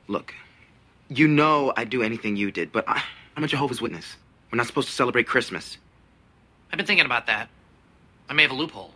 Look, you know I'd do anything you did, but I'm a Jehovah's Witness. We're not supposed to celebrate Christmas. I've been thinking about that. I may have a loophole.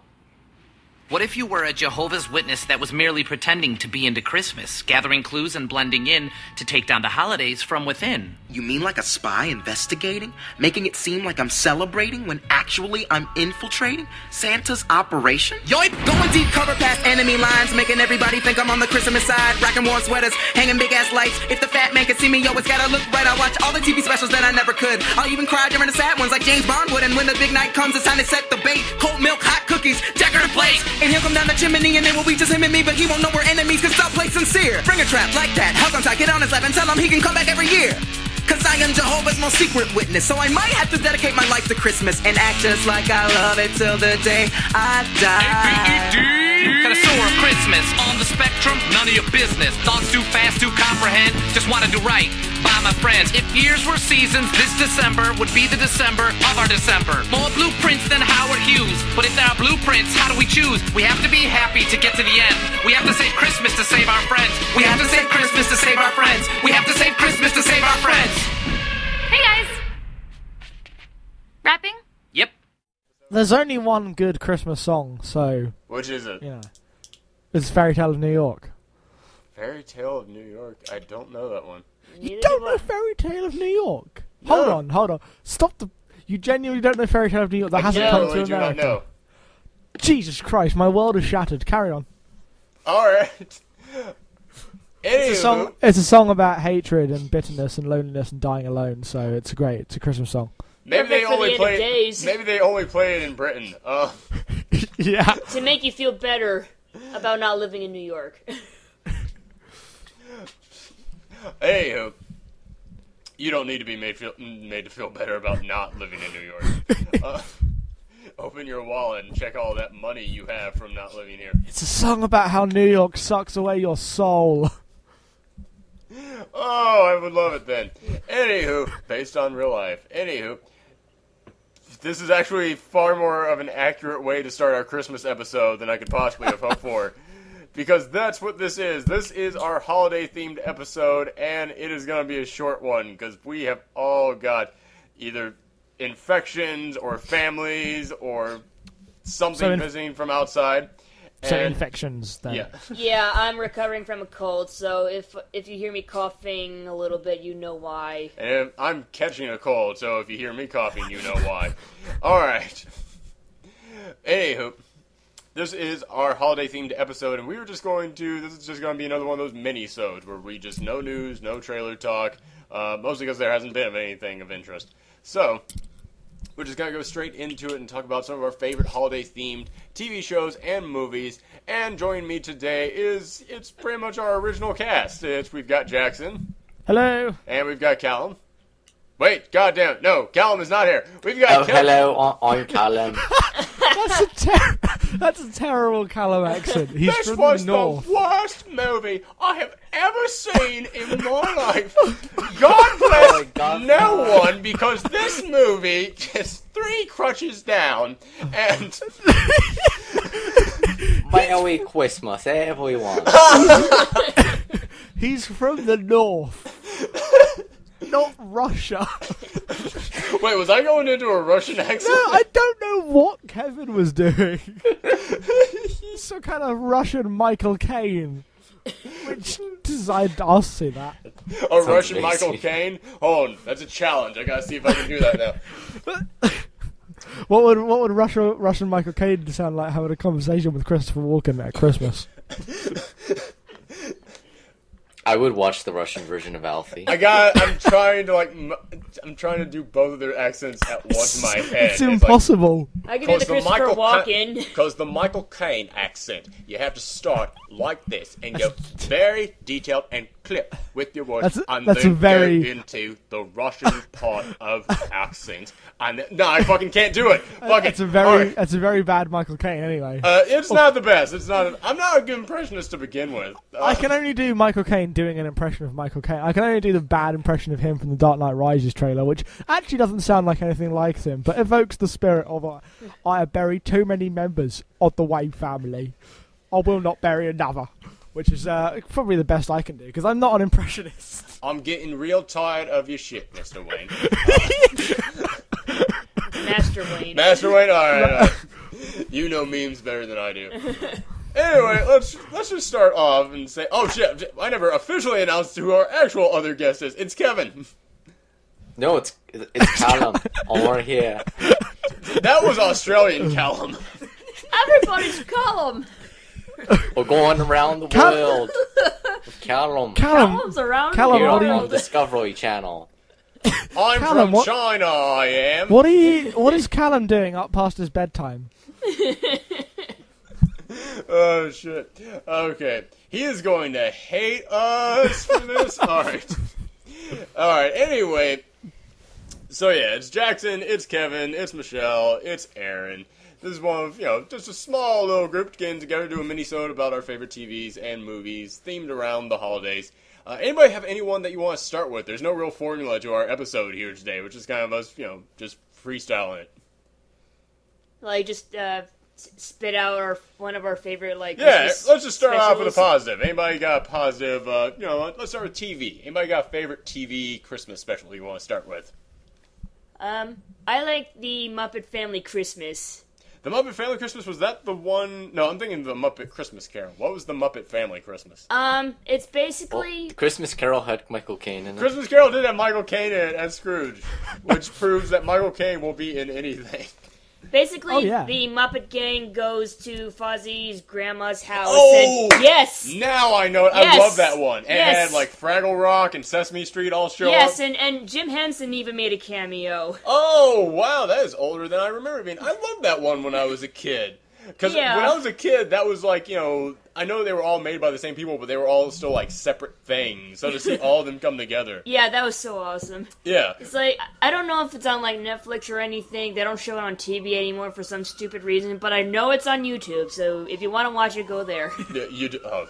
What if you were a Jehovah's Witness that was merely pretending to be into Christmas, gathering clues and blending in to take down the holidays from within? You mean like a spy investigating? Making it seem like I'm celebrating when actually I'm infiltrating Santa's operation? Yoip! Going deep, cover past enemy lines, making everybody think I'm on the Christmas side. Rocking warm sweaters, hanging big-ass lights. If the fat man can see me, always gotta look right. I watch all the TV specials that I never could. I'll even cry during the sad ones like James Bond would. And when the big night comes, it's time to set the bait. Cold milk, hot cookies, decorative plates. And he'll come down the chimney and it will be just him and me, but he won't know we're enemies cause I'll play sincere. Bring a trap like that, hug on tight, get on his lap and tell him he can come back every year. Cause I am Jehovah's most secret witness, so I might have to dedicate my life to Christmas and act just like I love it till the day I die. Connoisseur of Christmas, on the spectrum, none of your business. Thoughts too fast to comprehend, just wanna do right by my friends. If years were seasons, this December would be the December of our December. More blueprints than Howard Hughes, but if there are blueprints, how do we choose? We have to be happy to get to the end. We have to save Christmas to save our friends. We have to save Christmas to save our friends. We have to save Christmas to save our friends. Hey guys! Rapping? Yep. There's only one good Christmas song, so... Which is it? You know. It's Fairy Tale of New York. Fairy Tale of New York? I don't know that one. You don't know Fairy Tale of New York? No. Hold on. Stop the... You genuinely don't know Fairy Tale of New York? That hasn't come to America. I do not know. Jesus Christ, my world is shattered. Carry on. Alright. It's a song about hatred and bitterness and loneliness and dying alone, so it's a Christmas song. Maybe they only play days. Maybe they only play it in Britain. Yeah. To make you feel better about not living in New York. Anywho, you don't need to be made to feel better about not living in New York. Open your wallet and check all that money you have from not living here. It's a song about how New York sucks away your soul. Oh, I would love it then. Anywho, based on real life. Anywho, this is actually far more of an accurate way to start our Christmas episode than I could possibly have hoped for. Because that's what this is. This is our holiday-themed episode, and it is going to be a short one, because we have all got either infections or families or something visiting from outside. So infections, then. Yeah. Yeah, I'm recovering from a cold, so if you hear me coughing a little bit, you know why. And I'm catching a cold, so if you hear me coughing, you know why. Alright. Anywho, this is our holiday-themed episode, and this is just going to be another one of those mini-sodes where we just no news, no trailer talk, mostly because there hasn't been anything of interest. So, we're just going to go straight into it and talk about some of our favorite holiday-themed TV shows and movies. And joining me today it's pretty much our original cast. We've got Jackson. Hello. And we've got Callum. Wait, goddamn, no, Callum is not here. We've got hello, I'm Callum. That's a terrible Callum accent. He's this from was the north. The worst movie I have ever seen in my life. God bless no one, because this movie just 3 crutches down and Merry Christmas, everyone. He's from the north. Not Russia. Wait, was I going into a Russian accent? No, I don't know what Kevin was doing. He's some kind of Russian Michael Caine. I'll see that. A Russian Michael Caine? Hold on, that's a challenge. I gotta see if I can do that now. What would Russian Michael Caine sound like having a conversation with Christopher Walken at Christmas? I would watch the Russian version of Alfie. I'm trying to do both of their accents at once in my head. It's impossible. I can do the Christopher Walken. Because the Michael Caine accent, you have to start like this and go very detailed and clip with your words, and then go into the Russian part of accent. And no, I fucking can't do it. That's a very bad Michael Caine anyway. It's not the best. I'm not a good impressionist to begin with. I can only do Michael Caine doing an impression of Michael Caine. I can only do the bad impression of him from the Dark Knight Rises trailer, which actually doesn't sound like anything like him, but evokes the spirit of I have buried too many members of the Wave family. I will not bury another. which is probably the best I can do because I'm not an impressionist. I'm getting real tired of your shit, Mr. Wayne. Master Wayne. Master Wayne, all right. You know memes better than I do. Anyway, let's just start off and say, oh shit, I never officially announced who our actual other guest is. It's Kevin. No, it's Callum. Over here. That was Australian Callum. Everybody's Callum. We're going around the world with Callum. Callum's around Callum, Here the what on do the Discovery Channel. I'm Callum, from what- China, I am. What is Callum doing up past his bedtime? Oh, shit. Okay. He is going to hate us for this? Alright. Alright, anyway. So, yeah, it's Jackson, it's Kevin, it's Michelle, it's Aaron. This is one of, just a small little group getting together to do a mini-sode about our favorite TVs and movies themed around the holidays. Anybody have anyone that you want to start with? There's no real formula to our episode here today, which is kind of us, just freestyling it. Like, just spit out one of our favorite, like, Yeah, Christmas let's just start off with a specials. positive. Anybody got a positive, let's start with TV. Anybody got a favorite TV Christmas special you want to start with? I like the Muppet Family Christmas. The Muppet Family Christmas, was that the one? No, I'm thinking the Muppet Christmas Carol. What was the Muppet Family Christmas? It's Well, basically... the Christmas Carol had Michael Caine in it. Christmas Carol did have Michael Caine in it as Scrooge, which proves that Michael Caine will be in anything. Basically, Oh, yeah. the Muppet Gang goes to Fozzie's grandma's house. Oh! And, yes! Now I know it. I Yes! love that one. It Yes! had, like, Fraggle Rock and Sesame Street all show Yes, up. and Jim Henson even made a cameo. Oh, wow, that is older than I remember being. I loved that one when I was a kid. Because Yeah. when I was a kid, that was like, I know they were all made by the same people, but they were all still, like, separate things. So to see all of them come together. Yeah, that was so awesome. Yeah. It's like, I don't know if it's on, like, Netflix or anything. They don't show it on TV anymore for some stupid reason, but I know it's on YouTube, so if you want to watch it, go there. Yeah, you do. Oh.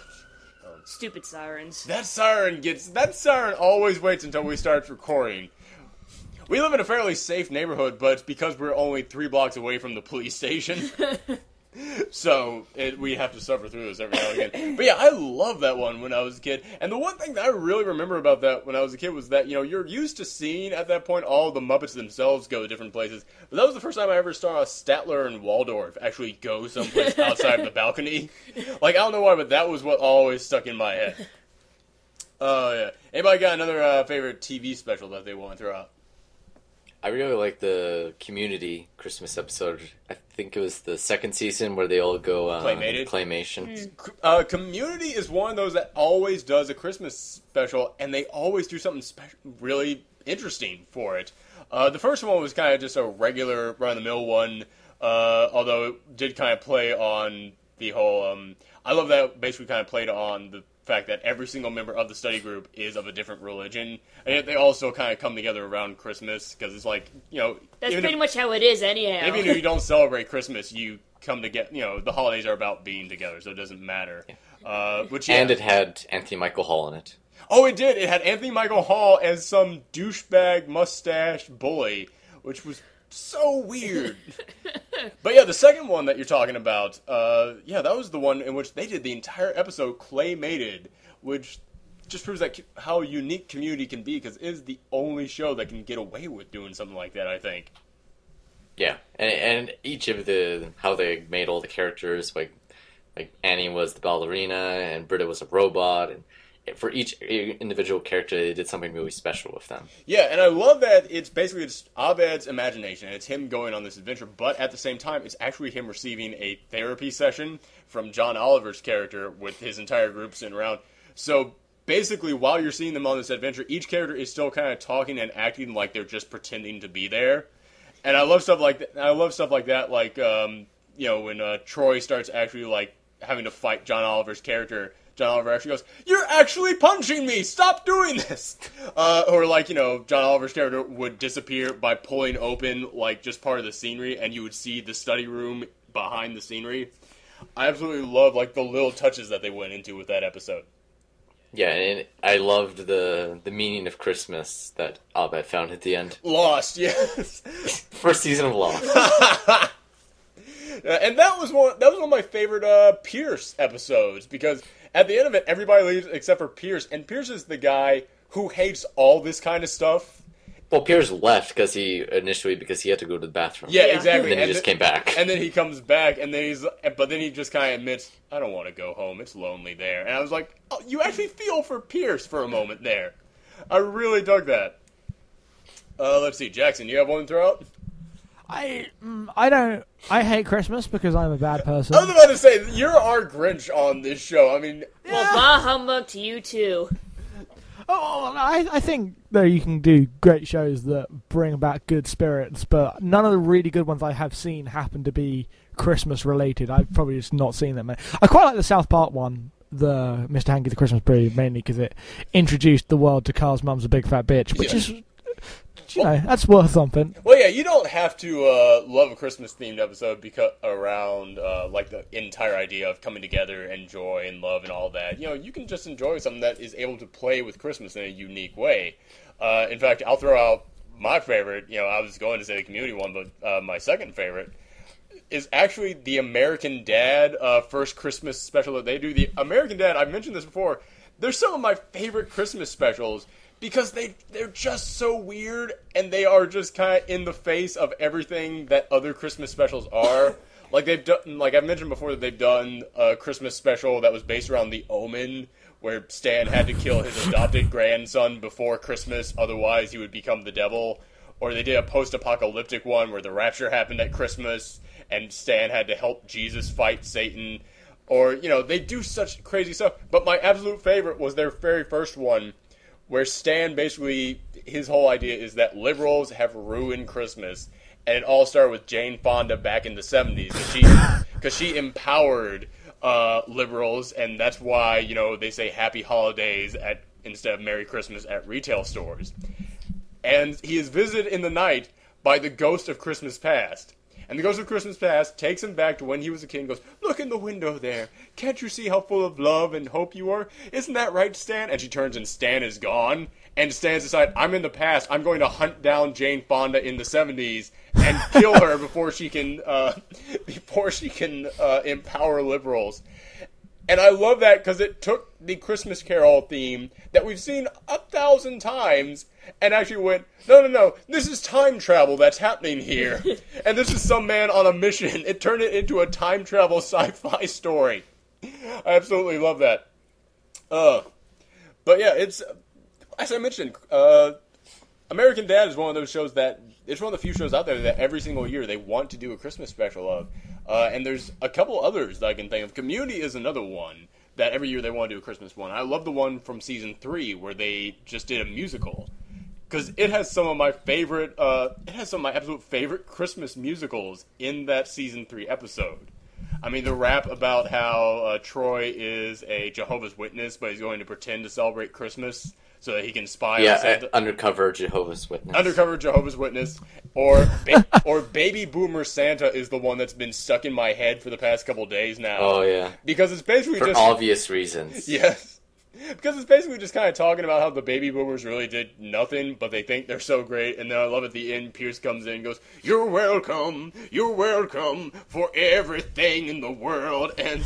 Stupid sirens. That siren always waits until we start recording. We live in a fairly safe neighborhood, but it's because we're only 3 blocks away from the police station. So, we have to suffer through this every now and again. But yeah, I love that one when I was a kid. And the one thing that I really remember about that when I was a kid was that, you're used to seeing at that point all the Muppets themselves go to different places. But that was the first time I ever saw Statler and Waldorf actually go someplace outside of the balcony. Like, I don't know why, but that was what always stuck in my head. Oh, yeah. Anybody got another favorite TV special that they want to throw out? I really like the Community Christmas episode. I think it was the second season where they all go Claymated? claymation. Community is one of those that always does a Christmas special, and they always do something really interesting for it. The first one was kind of just a regular run-of-the-mill one, although it did kind of play on the whole... I love that it basically kind of played on the fact that every single member of the study group is of a different religion, and yet they all still kind of come together around Christmas, because it's like, That's pretty much how it is anyhow. even if you don't celebrate Christmas, you come to get, the holidays are about being together, so it doesn't matter. And it had Anthony Michael Hall in it. Oh, it did! It had Anthony Michael Hall as some douchebag mustache bully, which was so weird. But yeah, the second one that you're talking about, that was the one in which they did the entire episode claymated, which just proves that how unique Community can be, because it is the only show that can get away with doing something like that, I think. Yeah, and each of how they made all the characters, like Annie was the ballerina, and Britta was a robot, and for each individual character, they did something really special with them. Yeah, and I love that it's basically just Abed's imagination, and it's him going on this adventure, but at the same time, it's actually him receiving a therapy session from John Oliver's character with his entire group sitting around. So basically, while you're seeing them on this adventure, each character is still kind of talking and acting like they're just pretending to be there. And I love stuff like that. Like when Troy starts actually like having to fight John Oliver's character. John Oliver actually goes, "You're actually punching me! Stop doing this!" Or like, John Oliver's character would disappear by pulling open, like, just part of the scenery, and you would see the study room behind the scenery. I absolutely love, like, the little touches that they went into with that episode. Yeah, and I loved the meaning of Christmas that Abed found at the end. Lost, yes. First season of Lost. And that was one of my favorite Pierce episodes, because At the end of it, everybody leaves except for Pierce, and Pierce is the guy who hates all this kind of stuff. Well, Pierce left because he had to go to the bathroom. Yeah, exactly. And then he just came back. And then he comes back, and then he just kind of admits, I don't want to go home. It's lonely there. And I was like, oh, you actually feel for Pierce for a moment there. I really dug that. Let's see, Jackson, you have one to throw out? I hate Christmas because I'm a bad person. I was about to say, you're our Grinch on this show. I mean... Well, bah humbug to you, too. Oh, I think that you can do great shows that bring back good spirits, but none of the really good ones I have seen happen to be Christmas related. I've probably just not seen them. I quite like the South Park one, the Mr. Hanky the Christmas Tree, mainly because it introduced the world to Carl's mum's a big fat bitch, which is... that's worth something. Well, yeah, you don't have to love a Christmas-themed episode because around like the entire idea of coming together and joy and love and all that. You know, you can just enjoy something that is able to play with Christmas in a unique way. In fact, I'll throw out my favorite. You know, I was going to say the Community one, but my second favorite is actually the American Dad first Christmas special that they do. The American Dad, I've mentioned this before, they're some of my favorite Christmas specials. Because they're just so weird, and they are just kind of in the face of everything that other Christmas specials are. Like I've mentioned before that they've done a Christmas special that was based around The Omen, where Stan had to kill his adopted grandson before Christmas, otherwise he would become the devil. Or they did a post-apocalyptic one where the rapture happened at Christmas, and Stan had to help Jesus fight Satan. Or, you know, they do such crazy stuff. But my absolute favorite was their very first one, where Stan basically, his whole idea is that liberals have ruined Christmas. And it all started with Jane Fonda back in the 70s, because she empowered liberals, and that's why, you know, they say Happy Holidays instead of Merry Christmas at retail stores. And he is visited in the night by the ghost of Christmas Past. And the ghost of Christmas Past takes him back to when he was a kid and goes, look in the window there. Can't you see how full of love and hope you are? Isn't that right, Stan? And she turns and Stan is gone. And Stan's decided, I'm in the past. I'm going to hunt down Jane Fonda in the 70s and kill her before she can empower liberals. And I love that because it took the Christmas Carol theme that we've seen 1,000 times and actually went, no, this is time travel that's happening here. And this is some man on a mission. It turned it into a time travel sci-fi story. I absolutely love that. But yeah, it's, as I mentioned, American Dad is one of those shows that, it's one of the few shows out there that every single year they want to do a Christmas special of. And there's a couple others that I can think of. Community is another one that every year they want to do a Christmas one. I love the one from season 3 where they just did a musical. Because it has some of my absolute favorite Christmas musicals in that season 3 episode. I mean, the rap about how Troy is a Jehovah's Witness, but he's going to pretend to celebrate Christmas so that he can spy on Santa. Undercover Jehovah's Witness. Undercover Jehovah's Witness. Or Baby Boomer Santa is the one that's been stuck in my head for the past couple days now. Oh, yeah. Because it's basically for obvious reasons. Yes. Because it's basically just kind of talking about how the baby boomers really did nothing, but they think they're so great. And then I love at the end, Pierce comes in and goes, you're welcome for everything in the world. And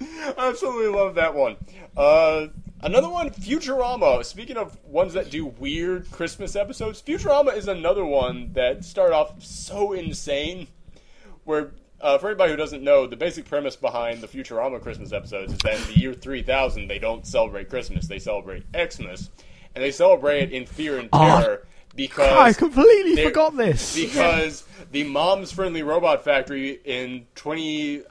I absolutely love that one. Another one, Futurama. Speaking of ones that do weird Christmas episodes, Futurama is another one that started off so insane, where... for anybody who doesn't know, the basic premise behind the Futurama Christmas episodes is that in the year 3000, they don't celebrate Christmas, they celebrate Xmas. And they celebrate it in fear and terror because... I completely forgot this. Because the Mom's Friendly Robot Factory in the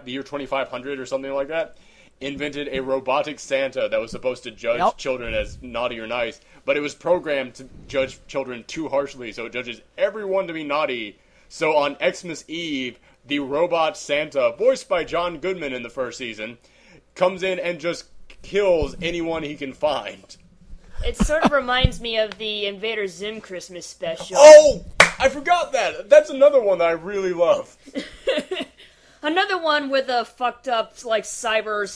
year 2500 or something like that, invented a robotic Santa that was supposed to judge children as naughty or nice, but it was programmed to judge children too harshly, so it judges everyone to be naughty. So on Xmas Eve, the robot Santa, voiced by John Goodman in the first season, comes in and just kills anyone he can find. It sort of reminds me of the Invader Zim Christmas special. Oh! I forgot that! That's another one that I really love. Another one with a fucked up, like, cyber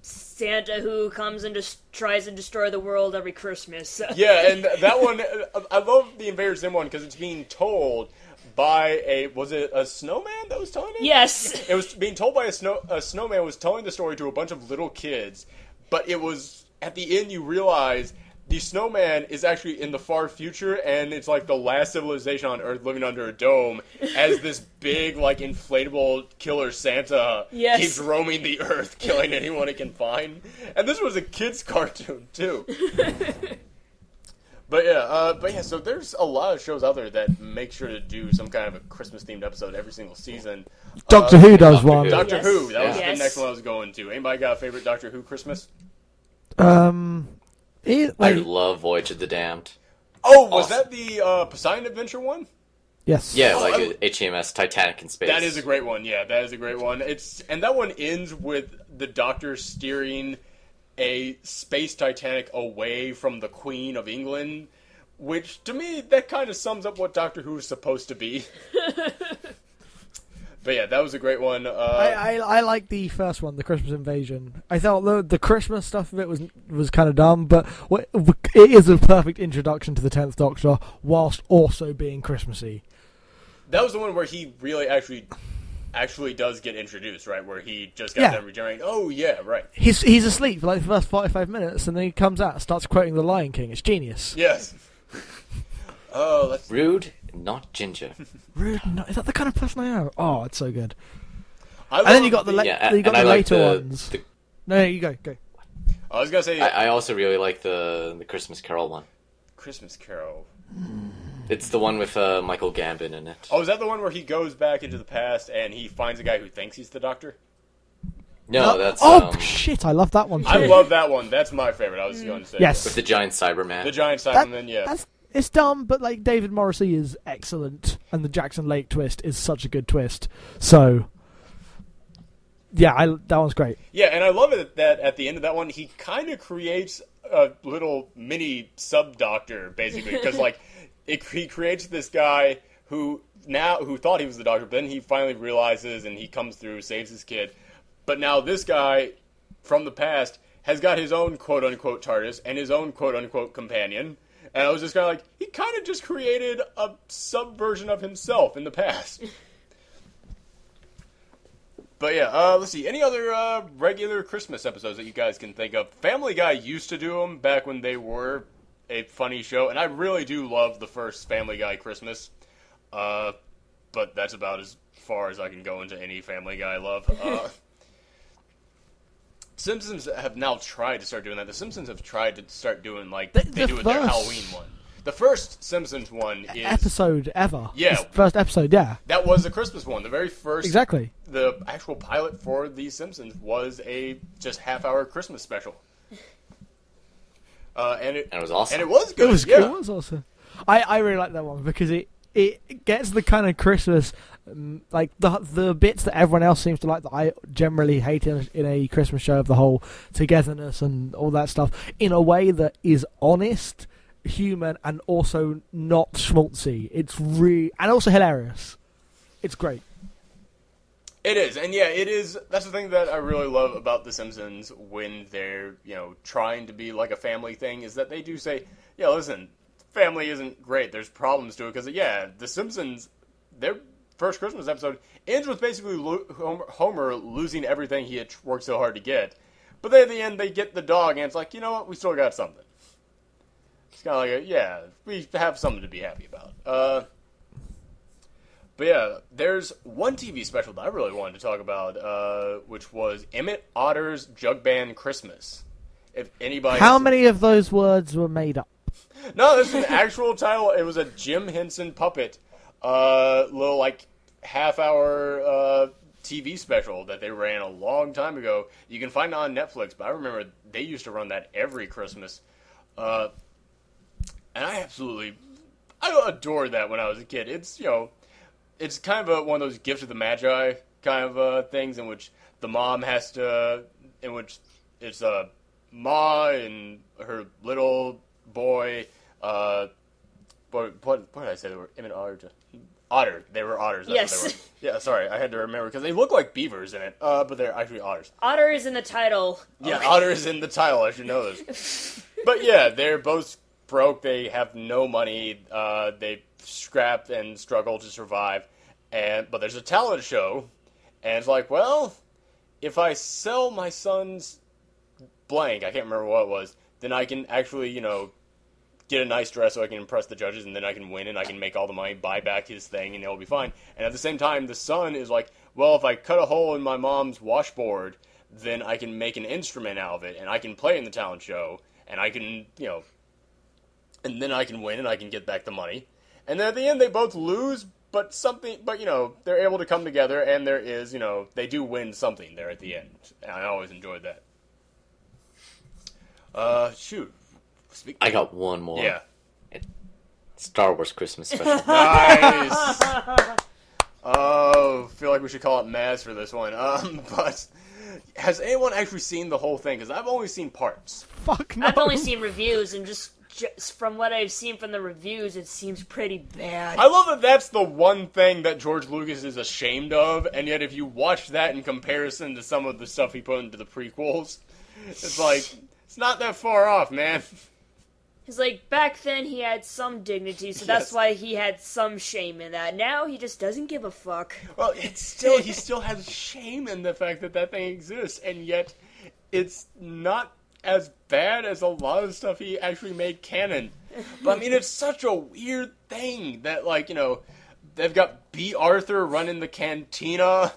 Santa who comes and just tries to destroy the world every Christmas. Yeah, and that one, I love the Invader Zim one because it's being told by was it a snowman that was telling it? Yes. It was being told by a snowman was telling the story to a bunch of little kids, but it was, at the end you realize the snowman is actually in the far future, and it's like the last civilization on Earth living under a dome, as this big, like, inflatable killer Santa keeps roaming the Earth, killing anyone it can find. And this was a kid's cartoon, too. But yeah, so there's a lot of shows out there that make sure to do some kind of a Christmas-themed episode every single season. Doctor Who does one. Doctor Who, that was the next one I was going to. Anybody got a favorite Doctor Who Christmas? I love Voyage of the Damned. Oh, was that the Poseidon Adventure one? Yes. Yeah, HMS Titanic in space. That is a great one. Yeah, that is a great one. And that one ends with the Doctor steering a space Titanic away from the Queen of England, which, to me, that kind of sums up what Doctor Who is supposed to be. But yeah, that was a great one. I like the first one, the Christmas Invasion. I thought the Christmas stuff of it was kind of dumb, but it is a perfect introduction to the 10th Doctor, whilst also being Christmassy. That was the one where he really actually does get introduced, right? Where he just got them regenerating. Oh, yeah, right. He's asleep for like the first 45 minutes, and then he comes out and starts quoting The Lion King. It's genius. Yes. Oh, that's rude, not ginger. Rude, is that the kind of person I am? Oh, it's so good. And then you got the later ones. No, you go. I was gonna say. I also really like the Christmas Carol one. Christmas Carol. It's the one with Michael Gambon in it. Oh, is that the one where he goes back into the past and he finds a guy who thinks he's the Doctor? No, that's... shit, I love that one too. I love that one. That's my favorite, I was going to say. Yes. With the giant Cyberman. The giant Cyberman, yeah. It's dumb, but like David Morrissey is excellent, and the Jackson Lake twist is such a good twist. So, yeah, that one's great. Yeah, and I love it that at the end of that one, he kind of creates a little mini sub-Doctor, basically, because like he creates this guy who thought he was the Doctor, but then he finally realizes and he comes through, saves his kid. But now this guy from the past has got his own quote-unquote TARDIS and his own quote-unquote companion. And I was just kind of like, he kind of just created a subversion of himself in the past. But yeah, let's see. Any other regular Christmas episodes that you guys can think of? Family Guy used to do them back when they were a funny show. And I really do love the first Family Guy Christmas. But that's about as far as I can go into any Family Guy love. Simpsons have now tried to start doing that. The Simpsons have tried to start doing, like, they do with their Halloween one. The first Simpsons one is... episode ever. Yeah. First episode, yeah. That was the Christmas one. The very first... Exactly. The actual pilot for The Simpsons was a just half-hour Christmas special. And it was awesome. And it was good. It was awesome. I really like that one because it gets the kind of Christmas... like the bits that everyone else seems to like that I generally hate in a Christmas show, of the whole togetherness and all that stuff, in a way that is honest, human, and also not schmaltzy. It's and also hilarious. It's great. It is, and yeah, it is. That's the thing that I really love about The Simpsons when they're trying to be like a family thing, is that they do say, yeah, listen, family isn't great. There's problems to it because The Simpsons, they're first Christmas episode ends with basically Homer losing everything he had worked so hard to get. But then at the end, they get the dog, and it's like, you know what? We still got something. It's kind of like, we have something to be happy about. But yeah, there's one TV special that I really wanted to talk about, which was Emmett Otter's Jug Band Christmas. If anybody... How many of those words were made up? No, this is an actual title. It was a Jim Henson puppet. Little like half-hour TV special that they ran a long time ago. You can find it on Netflix, but I remember they used to run that every Christmas. And I adored that when I was a kid. It's it's kind of one of those gifts of the Magi kind of things in which the mom has to, in which it's Ma and her little boy. What did I say? They were Emmett Otter. They were otters. That's yes. What they were. Yeah, sorry. I had to remember because they look like beavers in it, but they're actually otters. Otter is in the title. Yeah, Otter is in the title. I should know this. But yeah, they're both broke. They have no money. They scrap and struggle to survive. But there's a talent show, and it's like, well, if I sell my son's blank, I can't remember what it was, then I can actually, get a nice dress so I can impress the judges, and then I can win, and I can make all the money, buy back his thing, and it'll be fine. And at the same time, the son is like, well, if I cut a hole in my mom's washboard, then I can make an instrument out of it, and I can play in the talent show, and I can, and then I can win, and I can get back the money. And then at the end, they both lose, but they're able to come together, and there is, they do win something there at the end. And I always enjoyed that. Shoot. I got one more. Yeah. Star Wars Christmas special. Nice! Oh, feel like we should call it Maz for this one. But has anyone actually seen the whole thing? Because I've only seen parts. Fuck no. I've only seen reviews, and just from what I've seen from the reviews, it seems pretty bad. I love that that's the one thing that George Lucas is ashamed of, and yet if you watch that in comparison to some of the stuff he put into the prequels, it's like, it's not that far off, man. It's like, back then he had some dignity, so that's why he had some shame in that. Now he just doesn't give a fuck. Well, he still has shame in the fact that thing exists, and yet it's not as bad as a lot of stuff he actually made canon. But I mean, it's such a weird thing that, they've got B. Arthur running the cantina,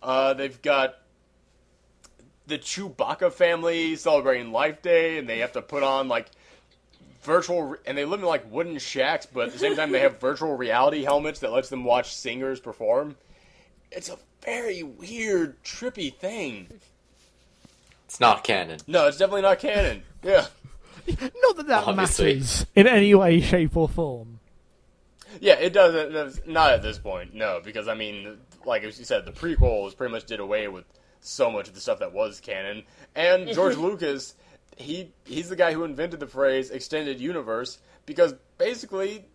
they've got the Chewbacca family celebrating Life Day, and they have to put on, virtual, and they live in wooden shacks, but at the same time they have virtual reality helmets that lets them watch singers perform. It's a very weird, trippy thing. It's not canon. No, it's definitely not canon. Yeah. Not that Obviously. matters in any way, shape, or form. Yeah, it doesn't. Not at this point, no, because I mean, as you said, the prequels pretty much did away with so much of the stuff that was canon, and George Lucas, he's the guy who invented the phrase extended universe, because basically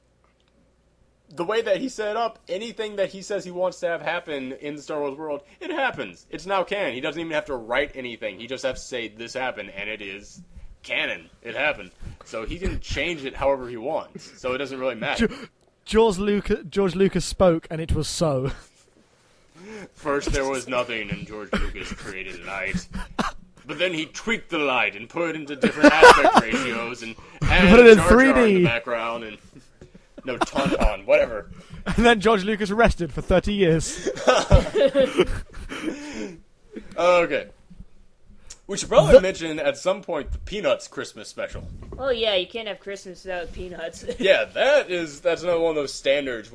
the way that he set it up, anything that he says he wants to have happen in the Star Wars world, it happens. It's now canon. He doesn't even have to write anything. He just has to say this happened, and it is canon. It happened. So he can change it however he wants. So it doesn't really matter. George Lucas spoke, and it was so. First there was nothing, and George Lucas created light. But then he tweaked the light and put it into different aspect ratios and added put it in Jar Jar 3D in the background and no tauntaun, whatever. And then George Lucas rested for 30 years. Okay. We should probably mention at some point the Peanuts Christmas special. Oh yeah, you can't have Christmas without peanuts. Yeah, that's another one of those standards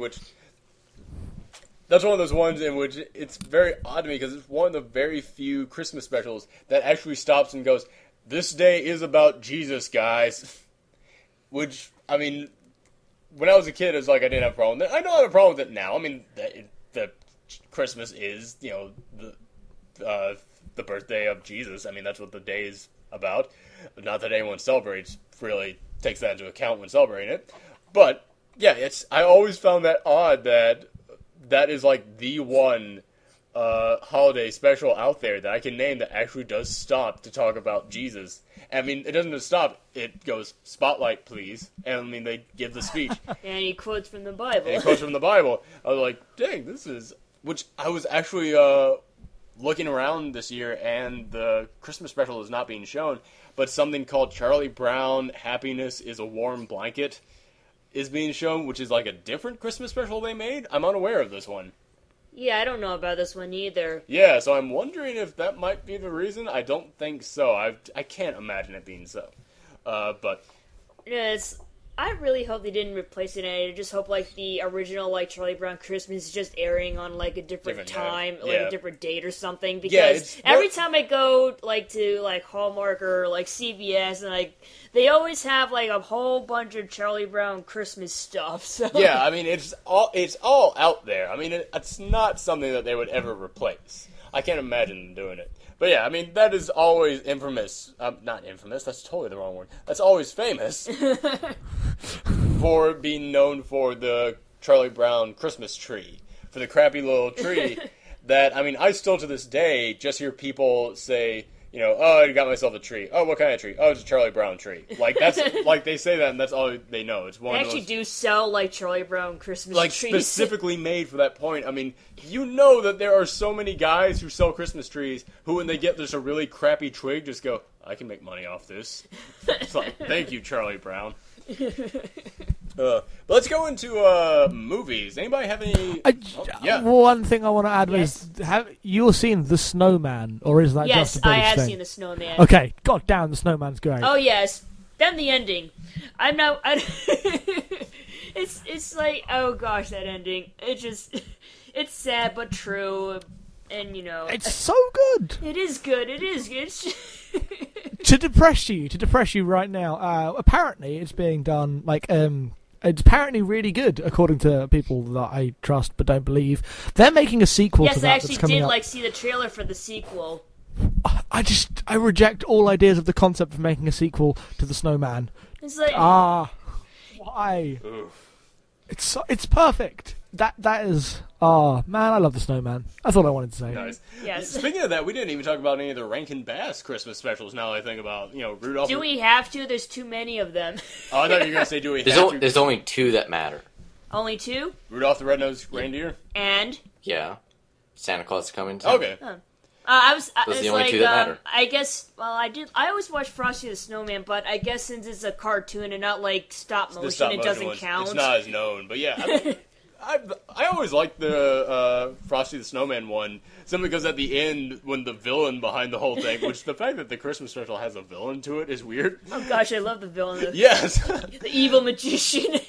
that's one of those ones in which it's very odd to me because it's one of the very few Christmas specials that actually stops and goes, this day is about Jesus, guys. Which, I mean, when I was a kid, it was like I didn't have a problem with it. I don't have a problem with it now. I mean, the Christmas is, the birthday of Jesus. I mean, that's what the day is about. Not that anyone really takes that into account when celebrating it. But, yeah, I always found that odd that is the one holiday special out there that I can name that actually does stop to talk about Jesus. I mean, it doesn't just stop. It goes, spotlight, please. And, I mean, they give the speech. And he quotes from the Bible. I was like, dang, this is... Which I was actually looking around this year, and the Christmas special is not being shown, but something called Charlie Brown, Happiness is a Warm Blanket is being shown, which is a different Christmas special they made. I'm unaware of this one. Yeah, I don't know about this one either. Yeah, so I'm wondering if that might be the reason. I don't think so. I can't imagine it being so. But... Yeah, I really hope they didn't replace it, and I just hope, the original, Charlie Brown Christmas is just airing on, a different time, a different date or something, because every time I go, to, Hallmark or, CBS, and, they always have, a whole bunch of Charlie Brown Christmas stuff, so... Yeah, I mean, it's all out there. I mean, it's not something that they would ever replace. I can't imagine them doing it. But yeah, I mean, that is always infamous. Not infamous, that's totally the wrong word. That's always famous for being known for the Charlie Brown Christmas tree. For the crappy little tree that, I mean, I still to this day just hear people say, oh, I got myself a tree. Oh, what kind of tree? Oh, it's a Charlie Brown tree. Like, that's, like, they say that, and that's all they know. It's one they of actually those, do sell, like, Charlie Brown Christmas like, trees. specifically made for that point. I mean, you know that there are so many guys who sell Christmas trees who, when they get just a really crappy twig, just go, I can make money off this. It's like, thank you, Charlie Brown. But let's go into movies. Anybody have any? Yeah. One thing I want to add is: have you seen The Snowman, or is that just a British Yes, I have thing? seen The Snowman. Okay, god damn, The Snowman's great. Oh yes, then the ending. I'm not. It's like, oh gosh, that ending. It's sad but true, and it's so good. It is good. It is good. to depress you right now. Apparently, it's being done like it's apparently really good, according to people that I trust but don't believe. They're making a sequel to that. Yes, I that's coming actually up. did see the trailer for the sequel. I reject all ideas of the concept of making a sequel to The Snowman. It's like why? Oof. It's perfect. That is. Oh man, I love The Snowman. That's all I wanted to say. Nice. Yes. Speaking of that, we didn't even talk about any of the Rankin Bass Christmas specials. Now that I think about, Rudolph. Do we have to? There's too many of them. Oh, I thought you were gonna say, do we have to? There's only 2 that matter. Only 2? Rudolph the Red-Nosed Reindeer. And Yeah, Santa Claus is coming. Okay. Those are it's the only like, 2 that matter. I guess. Well, I always watch Frosty the Snowman, but I guess since it's a cartoon and not like stop motion, it doesn't count. It's not as known, but yeah. I always liked the Frosty the Snowman one, simply because at the end, when the villain behind the whole thing, which the fact that the Christmas special has a villain to it is weird. Oh gosh, I love the villain. Yes. The evil magician.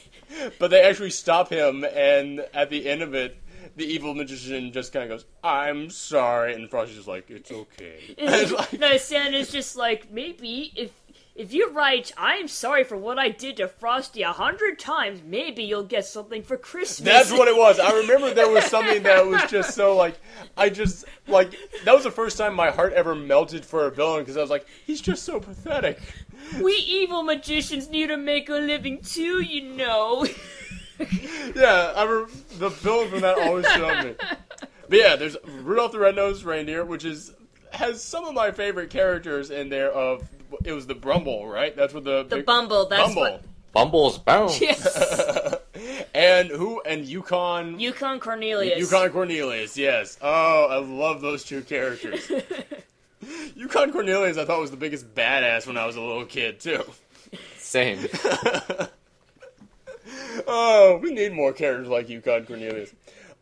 But they actually stop him, and at the end of it, the evil magician just kind of goes, I'm sorry, and Frosty's just like, it's okay. It's like, No, Santa's just like, maybe if you're right, I'm sorry for what I did to Frosty 100 times, maybe you'll get something for Christmas. That's what it was. I remember there was something that was just so, that was the first time my heart ever melted for a villain, because I was like, he's just so pathetic. We evil magicians need to make a living too, Yeah, the villain from that always showed me. But yeah, there's Rudolph the Red-Nosed Reindeer, which has some of my favorite characters in there. It was the Brumble, right? That's what the Bumble. That's Bumble. what. Bumble's bounce. Yes. And Yukon. Yukon Cornelius. Yukon Cornelius, yes. Oh, I love those 2 characters. Yukon Cornelius, I thought was the biggest badass when I was a little kid too. Same. Oh, we need more characters like Yukon Cornelius.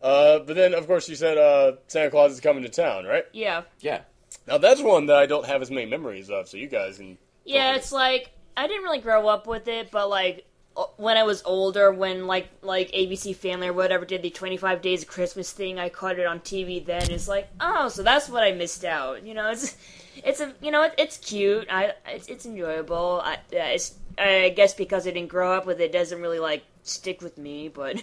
But then, of course, you said Santa Claus is coming to town, right? Yeah. Yeah. Now, that's one that I don't have as many memories of, so you guys can... Yeah, it's like, I didn't really grow up with it, but like, when I was older, when like ABC Family or whatever did the 25 Days of Christmas thing, I caught it on TV then. It's like, oh, so that's what I missed out. It's cute. It's enjoyable. I guess because I didn't grow up with it, it doesn't really like stick with me, but...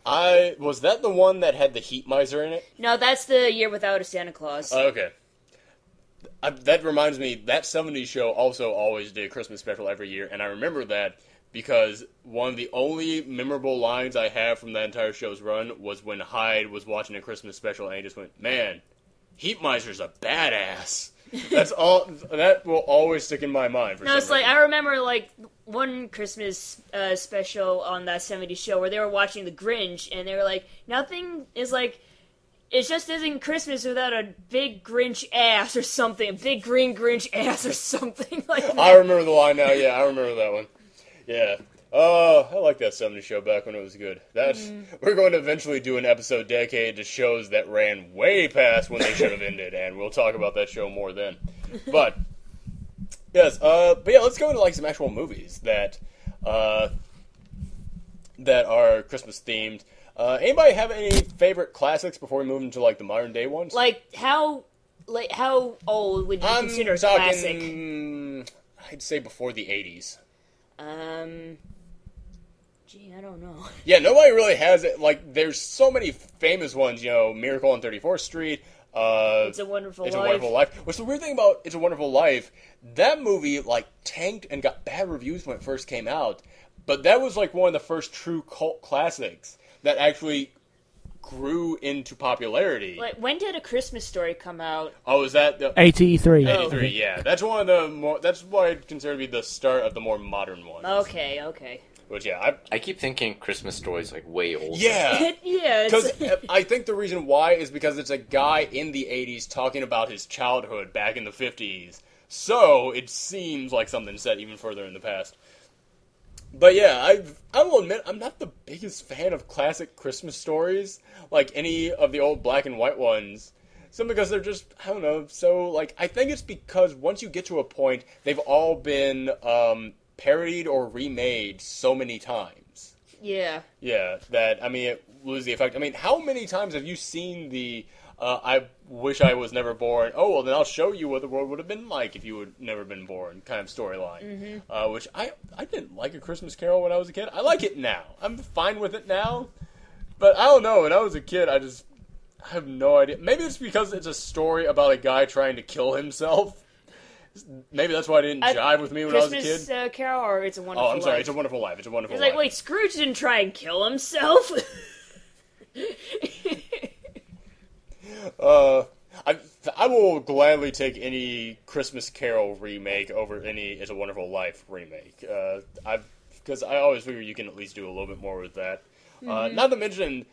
Was that the one that had the Heat Miser in it? No, that's the Year Without a Santa Claus. Oh, okay. That reminds me, that 70s show also always did a Christmas special every year, and I remember that because one of the only memorable lines I have from that entire show's run was when Hyde was watching a Christmas special, and he just went, man, Heat Miser's a badass. That's all. That will always stick in my mind. For no, it's like, I remember like one Christmas special on that 70s show where they were watching The Grinch, and they were like, nothing is like... It just isn't Christmas without a big Grinch ass or something. A big green Grinch ass or something like that. I remember the line now, yeah, I remember that one. Yeah. Oh, I like that 70s show back when it was good. We're going to eventually do an episode dedicated to shows that ran way past when they should have ended, and we'll talk about that show more then. But, yes, let's go into like some actual movies that are Christmas themed. Anybody have any favorite classics before we move into like the modern day ones? How old would you consider classic? I'd say before the 80s. Gee, I don't know. Yeah, nobody really has it. Like, there's so many famous ones, Miracle on 34th Street. It's a Wonderful Life. It's a Wonderful Life. What's the weird thing about It's a Wonderful Life? That movie, like, tanked and got bad reviews when it first came out. But that was, like, one of the first true cult classics that actually grew into popularity. Like, when did A Christmas Story come out? Oh, is that the 83? 83, yeah. That's one of the more. That's what I'd consider to be the start of the more modern ones. Okay. Which, yeah, I keep thinking Christmas Story is like way older. Yeah, yeah. Because I think the reason why is because it's a guy in the 80s talking about his childhood back in the 50s. So it seems like something set even further in the past. But yeah, I will admit, I'm not the biggest fan of classic Christmas stories, like any of the old black and white ones. Simply because they're just, I don't know, so, like, I think it's because once you get to a point, they've all been parodied or remade so many times. Yeah. Yeah, that, I mean, it loses the effect. I mean, how many times have you seen the, I wish I was never born, oh, well, then I'll show you what the world would have been like if you had never been born, kind of storyline. Which, I didn't like A Christmas Carol when I was a kid. I like it now. I'm fine with it now. But I don't know, when I was a kid, I have no idea. Maybe it's because it's a story about a guy trying to kill himself. Maybe that's why it didn't jive with me when I was a kid. Christmas Carol or It's a Wonderful Life? Oh, I'm sorry, It's a Wonderful Life. It's a Wonderful Life. It's like, wait, Scrooge didn't try and kill himself? I will gladly take any Christmas Carol remake over any It's a Wonderful Life remake. Because I always figure you can at least do a little bit more with that. Not to mention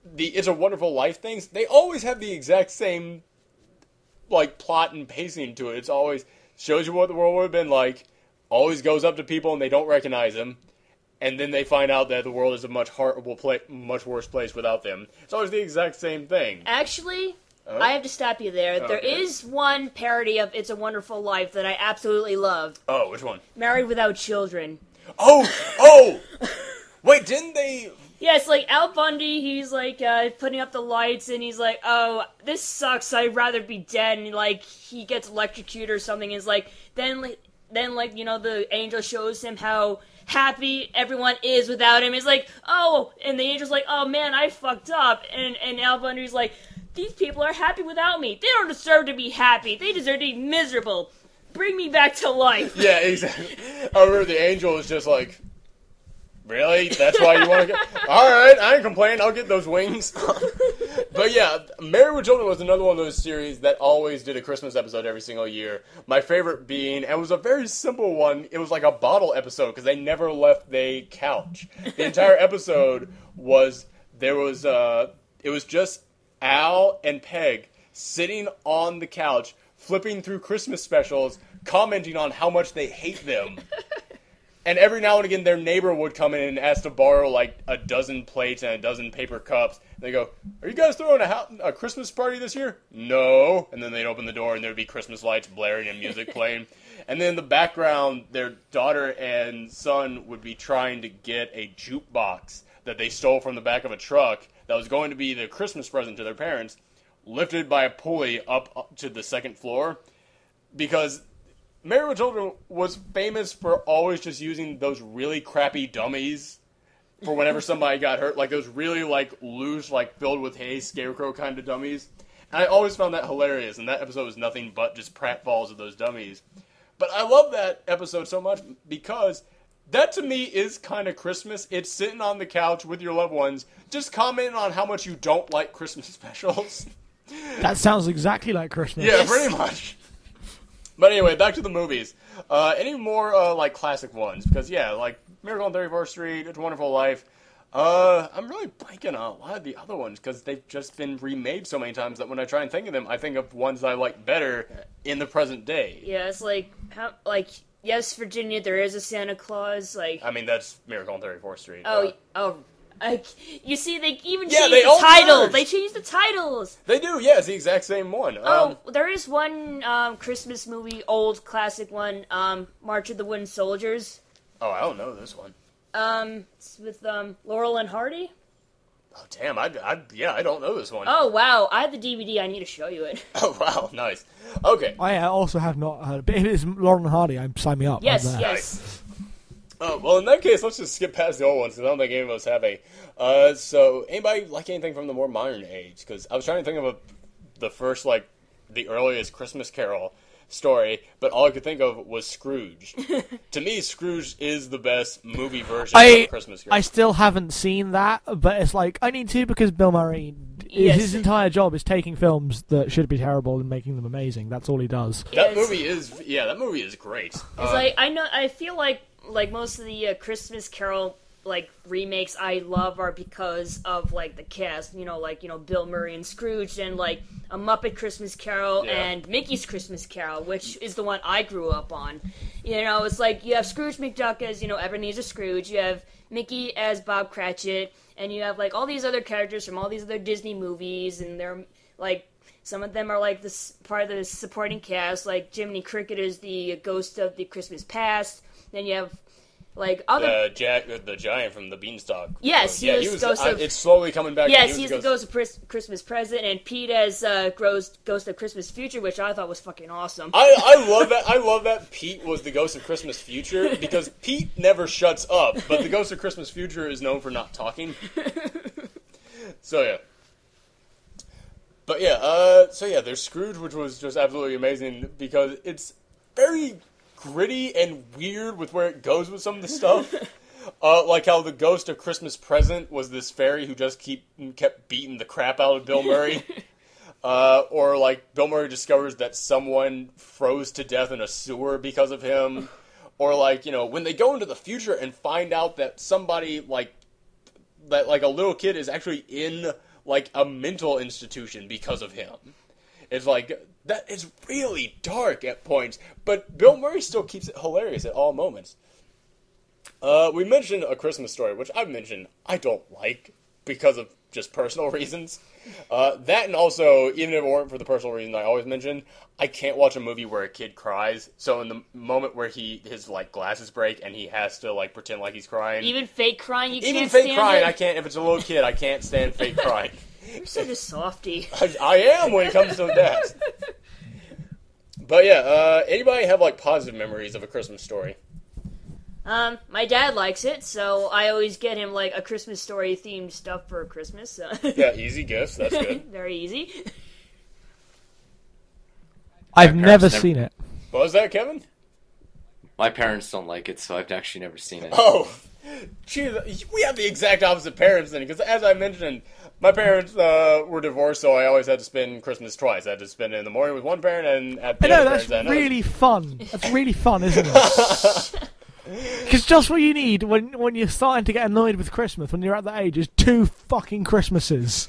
the It's a Wonderful Life things. They always have the exact same like plot and pacing to it. It's always shows you what the world would have been like. Always goes up to people and they don't recognize them. And then they find out that the world is a much much worse place without them. It's always the exact same thing. Actually, I have to stop you there. There is one parody of It's a Wonderful Life that I absolutely love. Oh, which one? Married Without Children. Oh! Wait, didn't they... Yeah, it's like Al Bundy, he's like putting up the lights and he's like, oh, this sucks, I'd rather be dead. And like, he gets electrocuted or something. And it's like, then you know, the angel shows him how happy everyone is without him. It's like, oh, and the angel's like, oh man, I fucked up. And Al Bundy's like, these people are happy without me. They don't deserve to be happy. They deserve to be miserable. Bring me back to life. Yeah, exactly. I remember the angel is just like, really? That's why you want to get... Alright, I ain't complaining. I'll get those wings. But yeah, Married with Children was another one of those series that always did a Christmas episode every single year. My favorite being, and it was a very simple one, it was like a bottle episode because they never left the couch. The entire episode was, it was just Al and Peg sitting on the couch, flipping through Christmas specials, commenting on how much they hate them. And every now and again, their neighbor would come in and ask to borrow, like, a dozen plates and a dozen paper cups. And they go, are you guys throwing a Christmas party this year? No. And then they'd open the door, and there'd be Christmas lights blaring and music playing. And then in the background, their daughter and son would be trying to get a jukebox that they stole from the back of a truck that was going to be the Christmas present to their parents, lifted by a pulley up to the second floor. Because Married with Children was famous for always just using those really crappy dummies for whenever somebody got hurt. Like those really like loose, like filled with hay, scarecrow kind of dummies. And I always found that hilarious. And that episode was nothing but just pratfalls of those dummies. But I love that episode so much because that to me is kind of Christmas. It's sitting on the couch with your loved ones, just commenting on how much you don't like Christmas specials. That sounds exactly like Christmas. Yeah, pretty much. But anyway, back to the movies. Any more, like, classic ones? Because, yeah, like, Miracle on 34th Street, It's a Wonderful Life. I'm really blanking on a lot of the other ones, because they've just been remade so many times that when I try and think of them, I think of ones I like better in the present day. Yeah, it's like, yes, Virginia, there is a Santa Claus, like... I mean, that's Miracle on 34th Street. You see, they even changed the title. They changed the titles. They do, yeah. It's the exact same one. There is one Christmas movie, old classic one, March of the Wooden Soldiers. Oh, I don't know this one. It's with Laurel and Hardy. Oh, damn. I don't know this one. Oh, wow. I have the DVD. I need to show you it. Oh, wow. Nice. Okay. I also have not heard it. But if it's Laurel and Hardy, sign me up. Yes. Nice. Well, in that case, let's just skip past the old ones, because I don't think any of us have any. So, anybody like anything from the more modern age? Because I was trying to think of the first, like, the earliest Christmas Carol. story, but all I could think of was Scrooge. To me, Scrooge is the best movie version of A Christmas Carol. I still haven't seen that, but it's like, I need to because Bill Murray, his entire job is taking films that should be terrible and making them amazing. That's all he does. That movie is great. It's I feel like most of the Christmas Carol remakes I love are because of the cast, Bill Murray and Scrooge, and A Muppet Christmas Carol and Mickey's Christmas Carol, which is the one I grew up on. It's you have Scrooge McDuck as Ebenezer Scrooge, you have Mickey as Bob Cratchit, and you have all these other characters from all these other Disney movies, and they're some of them are this part of the supporting cast, Jiminy Cricket is the ghost of the Christmas past. Then you have other the giant from the Beanstalk. Yes, it's slowly coming back. Yes, he's the ghost of Christmas Present, and Pete as ghost of Christmas Future, which I thought was fucking awesome. I love that. I love that Pete was the ghost of Christmas Future because Pete never shuts up, but the ghost of Christmas Future is known for not talking. So yeah. But yeah, there's Scrooge, which was just absolutely amazing because it's very gritty and weird with where it goes with some of the stuff. Like how the ghost of Christmas Present was this fairy who just kept beating the crap out of Bill Murray. Or Bill Murray discovers that someone froze to death in a sewer because of him. Or when they go into the future and find out that somebody that a little kid is actually in a mental institution because of him. It's that is really dark at points, but Bill Murray still keeps it hilarious at all moments. We mentioned A Christmas Story, which I've mentioned I don't like because of just personal reasons. That and also, even if it weren't for the personal reason I always mention, I can't watch a movie where a kid cries. So in the moment where his glasses break and he has to pretend like he's crying, even fake crying, even fake crying, I can't. If it's a little kid, I can't stand fake crying. You're such a softie. I am when it comes to that. But yeah, anybody have positive memories of A Christmas Story? My dad likes it, so I always get him A Christmas Story themed stuff for Christmas. So. Yeah, easy gifts. That's good. Very easy. I've never seen it. What was that, Kevin? My parents don't like it, so I've actually never seen it. Oh, gee, we have the exact opposite parents then, because as I mentioned, my parents were divorced, so I always had to spend Christmas twice. I had to spend it in the morning with one parent and at the other parents at night. That's really fun. That's really fun, isn't it? Because just what you need when you're starting to get annoyed with Christmas, when you're at that age, is 2 fucking Christmases.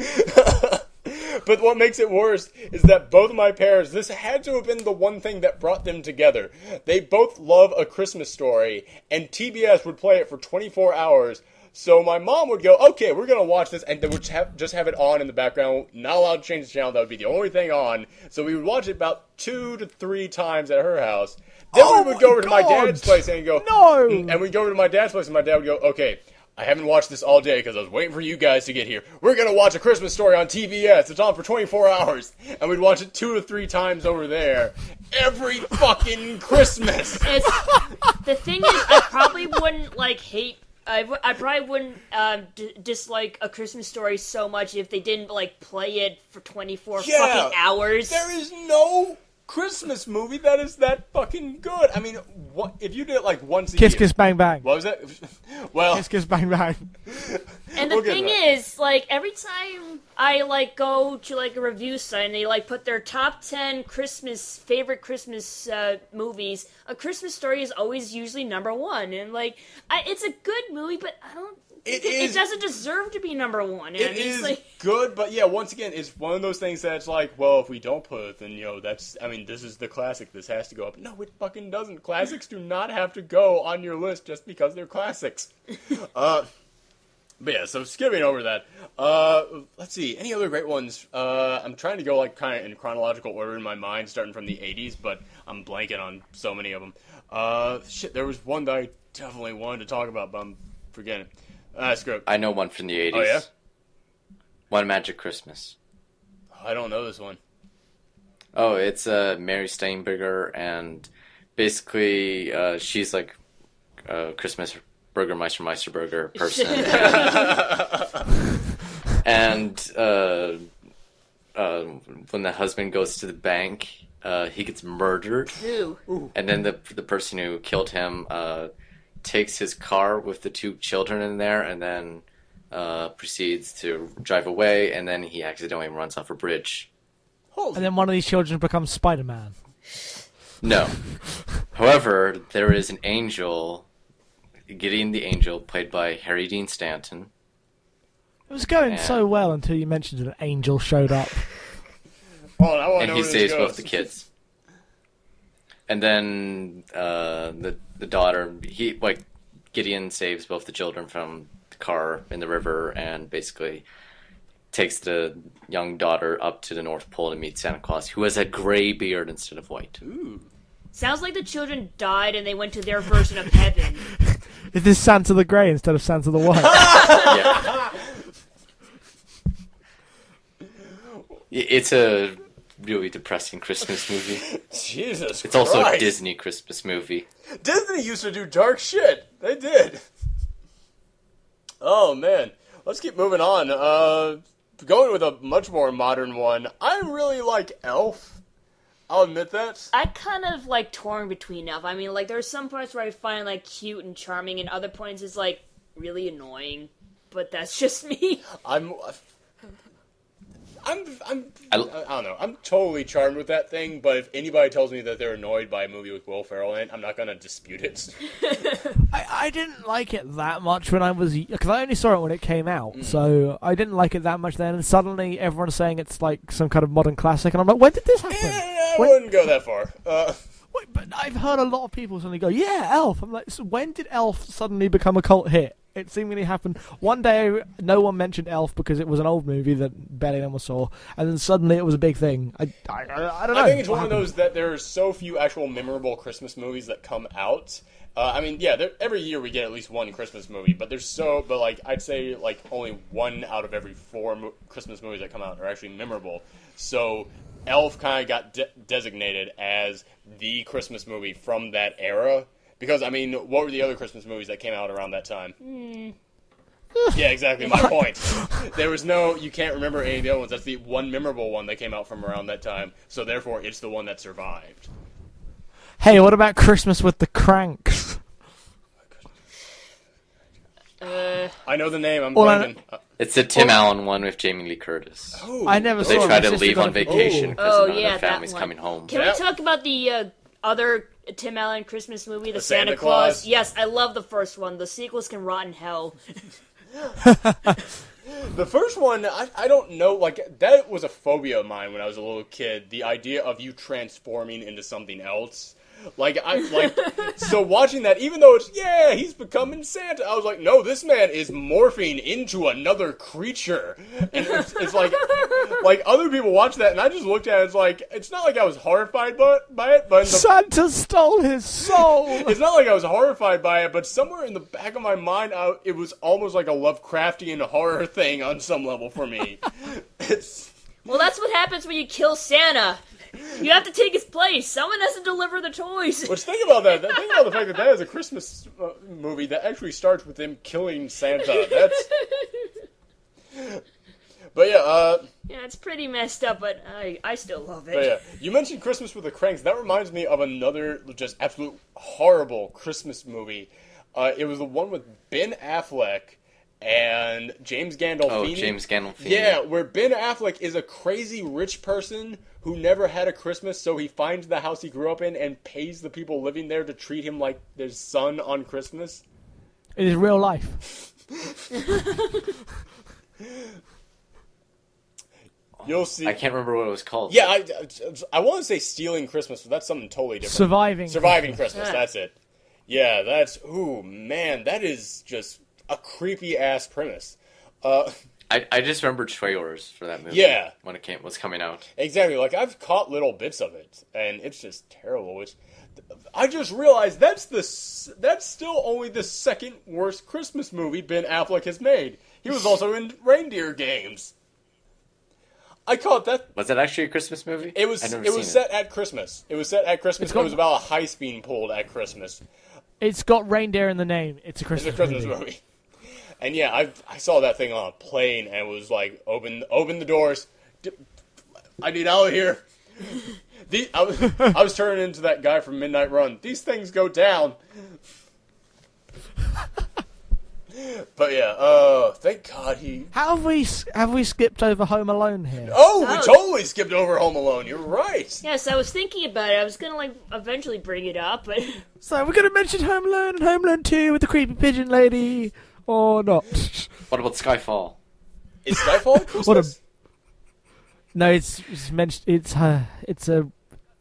But what makes it worse is that both of my parents, this had to have been the one thing that brought them together. They both love A Christmas Story, and TBS would play it for 24 hours. So my mom would go, okay, we're going to watch this, and they would just have it on in the background, not allowed to change the channel, that would be the only thing on. So we would watch it about 2 to 3 times at her house. Then we would go over to my dad's place and go, no! And we'd go over to my dad's place, and my dad would go, okay, I haven't watched this all day because I was waiting for you guys to get here. We're going to watch A Christmas Story on TBS. It's on for 24 hours. And we'd watch it 2 or 3 times over there every fucking Christmas. The thing is, I probably wouldn't, hate... I probably wouldn't dislike A Christmas Story so much if they didn't, play it for 24 fucking hours. There is no Christmas movie that is that fucking good. I mean, if you did it once a year... Kiss Kiss Bang Bang. What was that? Well... Kiss Kiss Bang Bang. And the thing is, every time I, go to, a review site and they, put their top 10 favorite Christmas movies, A Christmas Story is always usually number 1. And, it's a good movie, but I don't... It doesn't deserve to be number 1. It is good, but yeah, once again, it's one of those things that's well, if we don't put it, then, this is the classic. This has to go up. No, it fucking doesn't. Classics do not have to go on your list just because they're classics. But yeah, so skipping over that, let's see, any other great ones? I'm trying to go kind of in chronological order in my mind, starting from the 80s, but I'm blanking on so many of them. There was one that I definitely wanted to talk about, but I'm forgetting. Screw it. I know one from the 80s. Oh, yeah? One Magic Christmas. I don't know this one. Oh, it's Mary Steenburgen, and basically she's a Christmas Meister Burger person. And when the husband goes to the bank he gets murdered. Ooh. And then the person who killed him takes his car with the 2 children in there and then proceeds to drive away, and then he accidentally runs off a bridge. And then one of these children becomes Spider-Man. No. However, there is an angel, Gideon the Angel, played by Harry Dean Stanton. It was going so well until you mentioned an angel showed up. And he saves both the kids. And then the daughter, Gideon saves both the children from the car in the river and basically takes the young daughter up to the North Pole to meet Santa Claus, who has a gray beard instead of white. Ooh. Sounds like the children died and they went to their version of heaven. Is this Santa the Grey instead of Santa the White? Yeah. It's a really depressing Christmas movie. Jesus It's also a Disney Christmas movie. Disney used to do dark shit. They did. Oh, man. Let's keep moving on. Going with a much more modern one. I really like Elf. I'll admit that. I kind of like torn between Elf. I mean, like, there's some parts where I find like cute and charming, and other points it's like really annoying. But that's just me. I don't know. I'm totally charmed with that thing, but if anybody tells me that they're annoyed by a movie with Will Ferrell in it, I'm not going to dispute it. I didn't like it that much when I was... Because I only saw it when it came out, so I didn't like it that much then, and suddenly everyone's saying it's like some kind of modern classic, and I'm like, when did this happen? I wouldn't go that far. Wait, but I've heard a lot of people suddenly go, yeah, Elf. I'm like, so when did Elf suddenly become a cult hit? It seemingly happened one day. No one mentioned Elf because it was an old movie that barely anyone saw, and then suddenly it was a big thing. I don't know. I think it's one of those that there are so few actual memorable Christmas movies that come out. I mean, yeah, every year we get at least one Christmas movie, but I'd say like only 1 out of every 4 Christmas movies that come out are actually memorable. So Elf kind of got designated as the Christmas movie from that era. Because, I mean, what were the other Christmas movies that came out around that time? Yeah, exactly, my point. There was you can't remember any of the other ones. That's the one memorable one that came out from around that time. So, therefore, it's the one that survived. Hey, what about Christmas with the Cranks? I know the name, I'm blanking. It's the Tim Allen one with Jamie Lee Curtis. Oh, I never saw They it. try to leave on vacation because none of yeah, their family's that one. coming home. Can we talk about the other Tim Allen Christmas movie, The Santa Claus? Claus? Yes, I love the first one. The sequels can rot in hell. The first one, I don't know, like, that was a phobia of mine when I was a little kid. The idea of you transforming into something else. So watching that, even though he's becoming Santa, I was like, no, this man is morphing into another creature. And it's like other people watch that, and I just looked at it, it's not like I was horrified by it, but... Santa stole his soul! It's not like I was horrified by it, but somewhere in the back of my mind, it was almost like a Lovecraftian horror thing on some level for me. Well, that's what happens when you kill Santa. You have to take his place. Someone has to deliver the toys. Let's think about that. Think about the fact that is a Christmas movie that actually starts with him killing Santa. But yeah, yeah, it's pretty messed up, but I still love it. But yeah, you mentioned Christmas with the Cranks. That reminds me of another just absolute horrible Christmas movie. It was the one with Ben Affleck and James Gandolfini. Oh, James Gandolfini. Yeah, where Ben Affleck is a crazy rich person who never had a Christmas, so he finds the house he grew up in and pays the people living there to treat him like their son on Christmas. It is real life. You'll see. I can't remember what it was called. Yeah, I want to say Stealing Christmas, but that's something totally different. Surviving Christmas, that's it. Yeah, ooh, man, that is just a creepy-ass premise. I just remember trailers for that movie. Yeah. When it was coming out. Exactly. Like, I've caught little bits of it, and it's just terrible. I just realized that's still only the second worst Christmas movie Ben Affleck has made. He was also in Reindeer Games. I caught that. Was it actually a Christmas movie? It was set at Christmas. It was set at Christmas. It was about a heist being pulled at Christmas. It's got reindeer in the name. It's a Christmas movie. And yeah, I saw that thing on a plane and was like, open the doors. I need out of here. I was turning into that guy from Midnight Run. These things go down. But yeah, thank God he... Have we skipped over Home Alone here? Oh, we totally skipped over Home Alone. You're right. Yes, I was thinking about it. I was gonna eventually bring it up, but so we're gonna mention Home Alone and Home Alone 2 with the creepy pigeon lady, or not? What about Skyfall? Is Skyfall Christmas? No, it's mentioned. It's a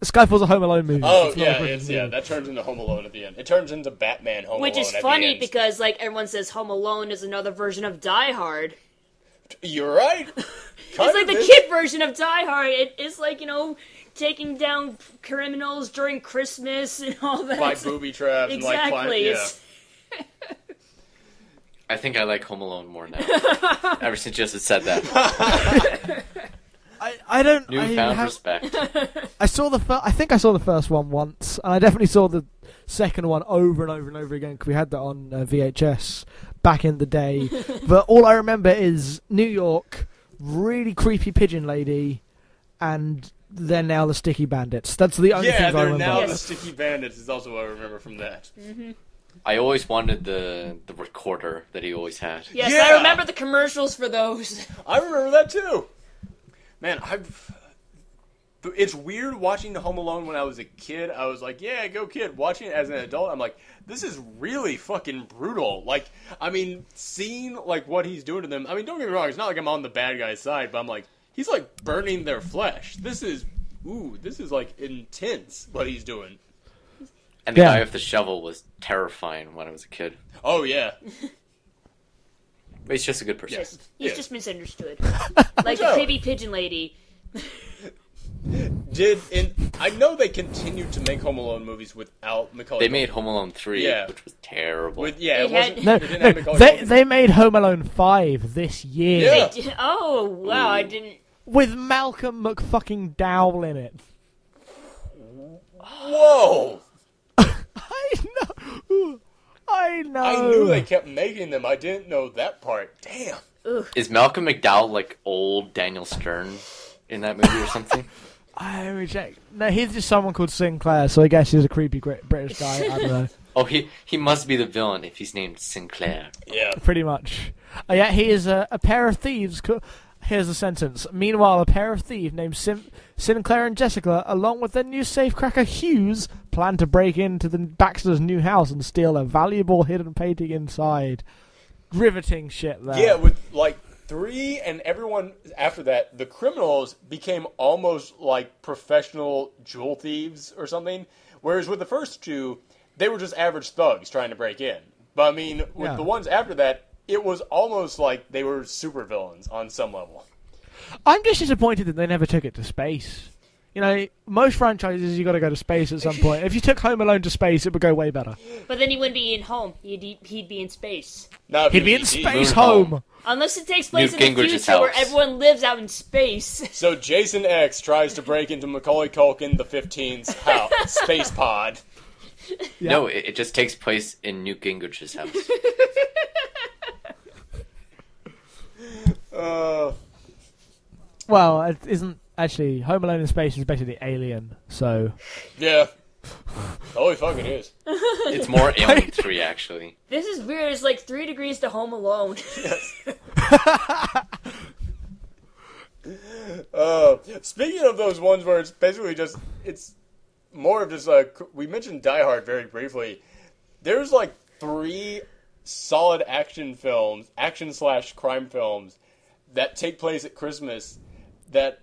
Skyfall's a Home Alone movie. Oh, that turns into Home Alone at the end. It turns into Batman Home Alone which is funny because, everyone says Home Alone is another version of Die Hard. You're right. It's like the kid version of Die Hard. It's taking down criminals during Christmas and all that. By booby traps. Exactly. And I think I like Home Alone more now. Ever since Justin said that. I don't... Newfound respect. I think I saw the first one once, and I definitely saw the second one over and over and over again, because we had that on VHS back in the day. But all I remember is New York, really creepy pigeon lady, and then now the Sticky Bandits. That's the only things I remember. Yeah, now the Sticky Bandits is also what I remember from that. Mm-hmm. I always wanted the recorder that he always had. Yes, yeah. I remember the commercials for those. I remember that too. Man, it's weird watching Home Alone when I was a kid. I was like, yeah, go kid. Watching it as an adult, I'm like, this is really fucking brutal. Seeing, what he's doing to them. I mean, don't get me wrong, it's not like I'm on the bad guy's side, but I'm like, he's, burning their flesh. This is, intense, what he's doing. And the guy with the shovel was terrifying when I was a kid. Oh, yeah. But he's just a good person. Yes. He's just misunderstood. Like the creepy pigeon lady. I know they continued to make Home Alone movies without Macaulay Culkin. They made Home Alone 3, which was terrible. They made Home Alone 5 this year. Yeah. Oh, wow, I didn't... With Malcolm McFucking-Dowell in it. Whoa! I know. I knew they kept making them. I didn't know that part. Damn. Ugh. Is Malcolm McDowell old Daniel Stern in that movie or something? I reject. No, he's just someone called Sinclair, so I guess he's a creepy British guy. I don't know. Oh, he must be the villain if he's named Sinclair. Yeah. Pretty much. Yeah, he is a pair of thieves. Here's a sentence. Meanwhile, a pair of thieves named Sinclair and Jessica, along with their new safecracker Hughes, plan to break into the Baxter's new house and steal a valuable hidden painting inside. Riveting shit there. Yeah, with 3 and everyone after that, the criminals became almost like professional jewel thieves or something. Whereas with the first 2, they were just average thugs trying to break in. But I mean, with the ones after that, it was almost like they were supervillains on some level. I'm just disappointed that they never took it to space. Most franchises, you got to go to space at some point. If you took Home Alone to space, it would go way better. But then he wouldn't be in home. He'd be in space. No, he'd be in space home. Unless it takes place Newt in the Gingrich's future where house. everyone lives out in space. So Jason X tries to break into Macaulay Culkin the 15's house, space pod. Yeah. No, it just takes place in Newt Gingrich's house. Well, it isn't actually. Home Alone in space is basically Alien, so... Yeah. Holy fuck, it is. It's more Alien 3, actually. This is weird. It's 3 degrees to Home Alone. Speaking of those ones where it's basically just... It's more of just we mentioned Die Hard very briefly. There's 3 solid action films, action/crime films, that take place at Christmas that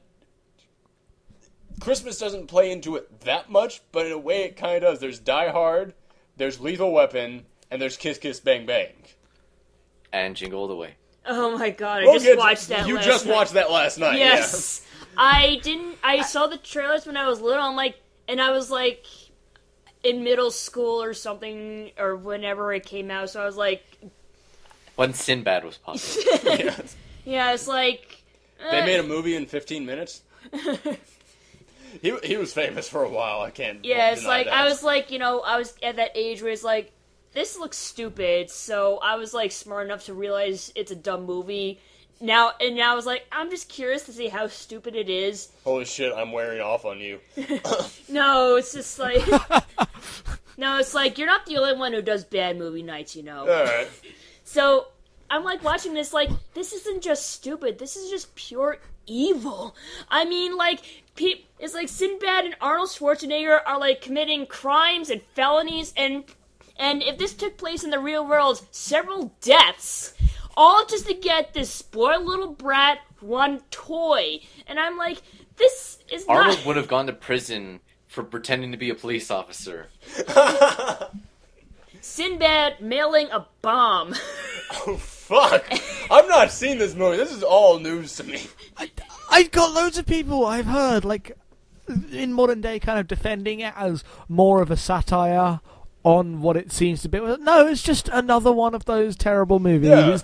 Christmas doesn't play into it that much, but in a way it kind of does. There's Die Hard, there's Lethal Weapon, and there's Kiss Kiss Bang Bang. And Jingle All the Way. Oh my god, I just watched that last night. You just watched that last night, yes. Yeah. I saw the trailers when I was little, and I was in middle school or something, or whenever it came out, so I was when Sinbad was popular. Yes. Yeah, it's They made a movie in 15 minutes? He was famous for a while, I can't Yeah, it's deny that. I was I was at that age where it's this looks stupid, so I was smart enough to realize it's a dumb movie, Now I was like, I'm just curious to see how stupid it is. Holy shit, I'm wearing off on you. No, it's just like... No, it's like, you're not the only one who does bad movie nights, you know. Alright. So, I'm like watching this like, this isn't just stupid, this is just pure evil. I mean, like, it's like Sinbad and Arnold Schwarzenegger are like committing crimes and felonies, and if this took place in the real world, several deaths. All just to get this spoiled little brat one toy. And I'm like, this is Arnold would have gone to prison for pretending to be a police officer. Sinbad mailing a bomb. Oh, fuck. I've not seen this movie. This is all news to me. I've got loads of people I've heard, like, in modern day kind of defending it as more of a satire on what it seems to be. No, it's just another one of those terrible movies. Yeah.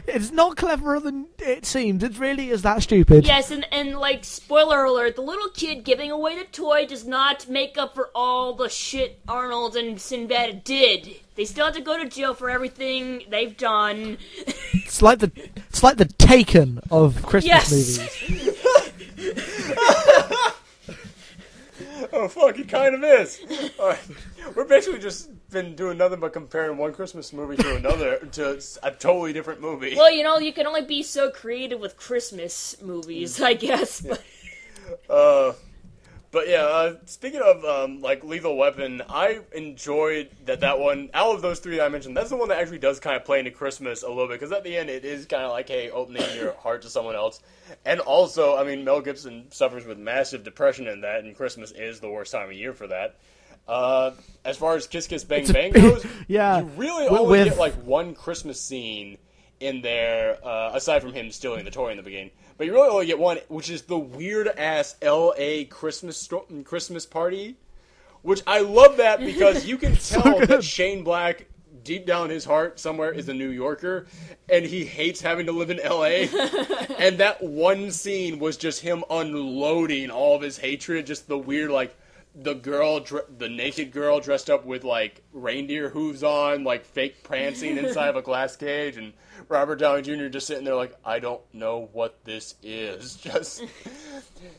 It's not cleverer than it seems. It really is that stupid. Yes, and like, spoiler alert, the little kid giving away the toy does not make up for all the shit Arnold and Sinbad did. They still have to go to jail for everything they've done. It's like the Taken of Christmas movies. Oh, fuck, it kind of is. Alright, we're basically just been doing nothing but comparing one Christmas movie to another, to a totally different movie. Well, you know, you can only be so creative with Christmas movies, I guess. But yeah, speaking of, like, Lethal Weapon, I enjoyed that one, out of those three that I mentioned, that's the one that actually does kind of play into Christmas a little bit, because at the end it is kind of like, hey, opening your heart to someone else. And also, I mean, Mel Gibson suffers with massive depression in that, and Christmas is the worst time of year for that. As far as Kiss Kiss Bang Bang goes, yeah, you really only get, like, one Christmas scene in there, aside from him stealing the toy in the beginning. But you really only get one, which is the weird-ass L.A. Christmas party, which I love that because you can tell that Shane Black, deep down in his heart, somewhere is a New Yorker, and he hates having to live in L.A. And that one scene was just him unloading all of his hatred, just the weird, like, the naked girl dressed up with, like, reindeer hooves on, like, fake prancing inside of a glass cage, and Robert Downey Jr. just sitting there like, I don't know what this is. Just,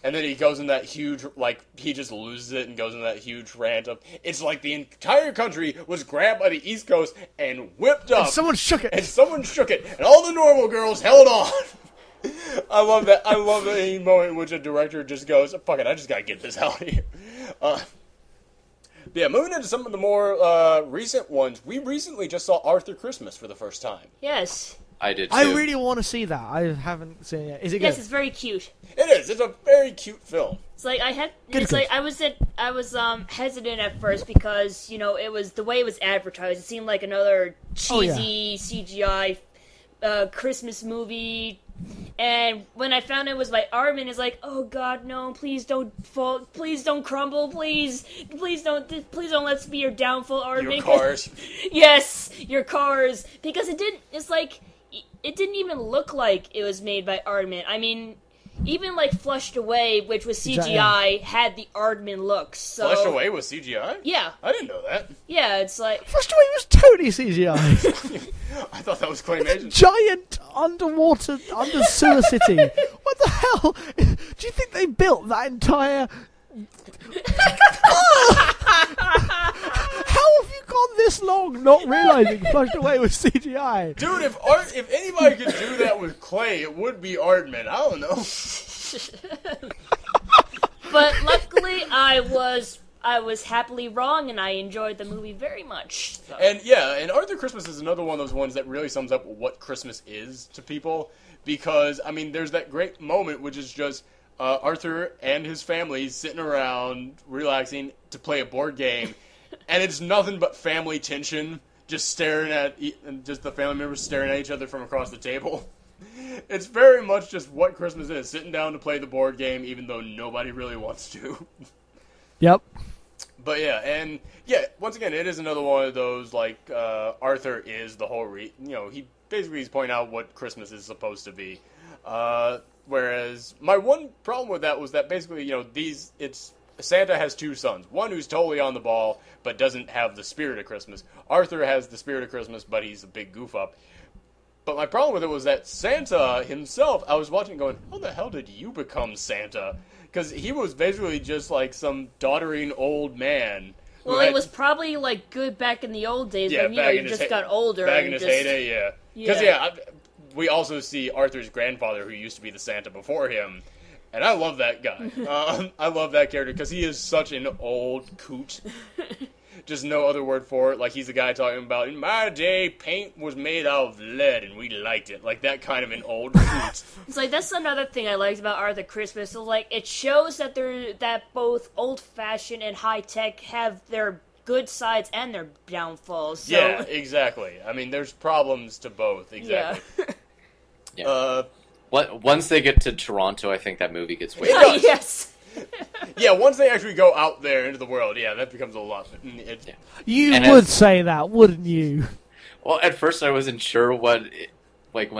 and then he goes in that huge, like, he just loses it and goes in that huge rant of, it's like the entire country was grabbed by the East Coast and whipped up. And someone shook it. And all the normal girls held on. I love that. I love the moment in which a director just goes, fuck it, I just gotta get this out of here. Yeah, moving into some of the more recent ones, we recently just saw Arthur Christmas for the first time. Yes. I did too. I really want to see that. I haven't seen it. Is it good? Yes, it's very cute. It is. It's a very cute film. It's like I was hesitant at first because, you know, it was the way it was advertised. It seemed like another cheesy CGI Christmas movie. And when I found it was by Aardman, it's like, oh god, no, please don't fall, please don't crumble, please don't let's be your downfall, Aardman. Your cars. Yes, your cars. Because it didn't even look like it was made by Aardman. I mean, even like Flushed Away, which was CGI, had the Aardman look. So Flushed Away was CGI? Yeah. I didn't know that. Yeah, it's like Flushed Away was totally CGI. I thought that was claymation. Giant underwater sewer city. What the hell? Do you think they built that entire? How have you gone this long not realizing Flushed Away was CGI? Dude, if anybody could do that with clay, it would be Aardman. I don't know. But luckily, I was happily wrong, and I enjoyed the movie very much. So. And Arthur Christmas is another one of those ones that really sums up what Christmas is to people. Because, I mean, there's that great moment, which is just Arthur and his family sitting around, relaxing, to play a board game. And it's nothing but family tension, just just the family members staring at each other from across the table. It's very much just what Christmas is, sitting down to play the board game, even though nobody really wants to. Yep. But once again, it is another one of those, like, Arthur is the whole he basically is pointing out what Christmas is supposed to be. Whereas my one problem with that was that basically, Santa has two sons. One who's totally on the ball, but doesn't have the spirit of Christmas. Arthur has the spirit of Christmas, but he's a big goof up. But my problem with it was that Santa himself, I was watching going, how the hell did you become Santa? Because he was basically just like some doddering old man. Well, it was probably like good back in the old days, but you just got older. Back in his heyday, yeah. Because, we also see Arthur's grandfather, who used to be the Santa before him. And I love that guy. I love that character because he is such an old coot. Just no other word for it. Like, he's the guy talking about, in my day, paint was made out of lead and we liked it. Like, that kind of an old coot. It's like, that's another thing I liked about Arthur Christmas. So, like, it shows that that both old-fashioned and high-tech have their good sides and their downfalls. So. Yeah, exactly. I mean, there's problems to both. Exactly. Yeah. Once they get to Toronto, I think that movie gets way better. Yes. Yeah, once they actually go out there into the world, that becomes a lot. You would say that, wouldn't you? Well, at first I wasn't sure when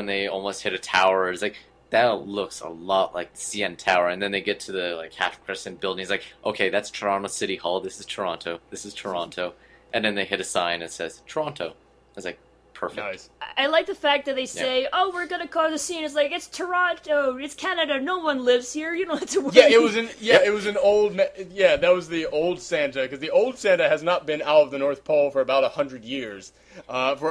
they almost hit a tower, it's like, that looks a lot like the CN Tower, and then they get to the, like, half-crescent building, it's like, okay, that's Toronto City Hall, this is Toronto, and then they hit a sign that says, Toronto. I was like, perfect. Nice. I like the fact that they say, "Oh, we're gonna cause a scene." It's like, it's Toronto, it's Canada. No one lives here. You don't have to worry. Yeah, it was an old. Yeah, that was the old Santa because the old Santa has not been out of the North Pole for about 100 years. It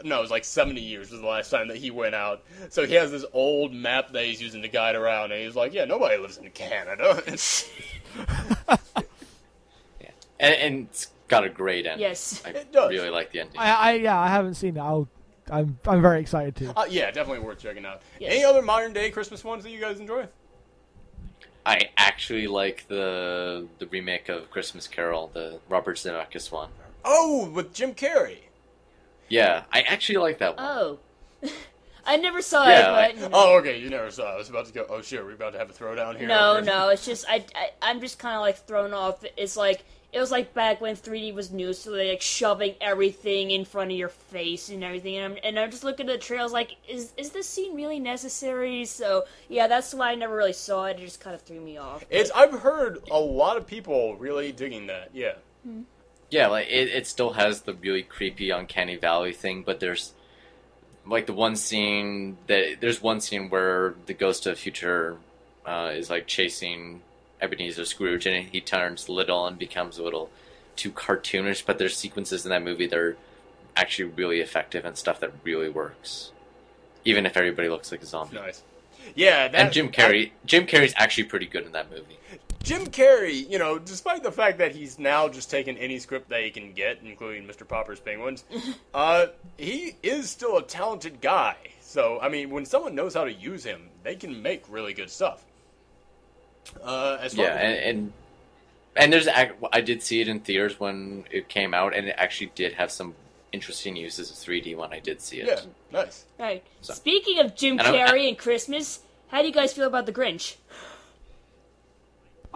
was like 70 years was the last time that he went out. So he has this old map that he's using to guide around, and he's like, "Yeah, nobody lives in Canada." Yeah, and it's got a great ending. Yes, it does. Really like the ending. I haven't seen it. I'm very excited to. Yeah, definitely worth checking out. Yes. Any other modern day Christmas ones that you guys enjoy? I actually like the remake of Christmas Carol, the Robert Zemeckis one. Oh, with Jim Carrey. Yeah, I actually like that one. Oh. I never saw it, but... Oh, okay, you never saw it. I was about to go, oh, sure, we're about to have a throwdown here. No, it's just, I'm just kind of, like, thrown off. It's like, it was like back when 3D was new, so they're, like, shoving everything in front of your face and everything, and I'm just looking at the trails like, is this scene really necessary? So, yeah, that's why I never really saw it. It just kind of threw me off. I've heard a lot of people really digging that, yeah. Hmm. Yeah, like, it still has the really creepy, uncanny valley thing, but there's... Like, there's one scene where the ghost of future is, like, chasing Ebenezer Scrooge, and he turns little and becomes a little too cartoonish, but there's sequences in that movie that are actually really effective and stuff that really works. Even if everybody looks like a zombie. Nice. Yeah, and Jim Carrey's actually pretty good in that movie. Jim Carrey, despite the fact that he's now just taken any script that he can get, including Mr. Popper's Penguins, he is still a talented guy. So, I mean, when someone knows how to use him, they can make really good stuff. And there's I did see it in theaters when it came out, and it actually did have some interesting uses of 3D when I did see it. Yeah, nice. Right. So. Speaking of Jim Carrey and Christmas, how do you guys feel about The Grinch?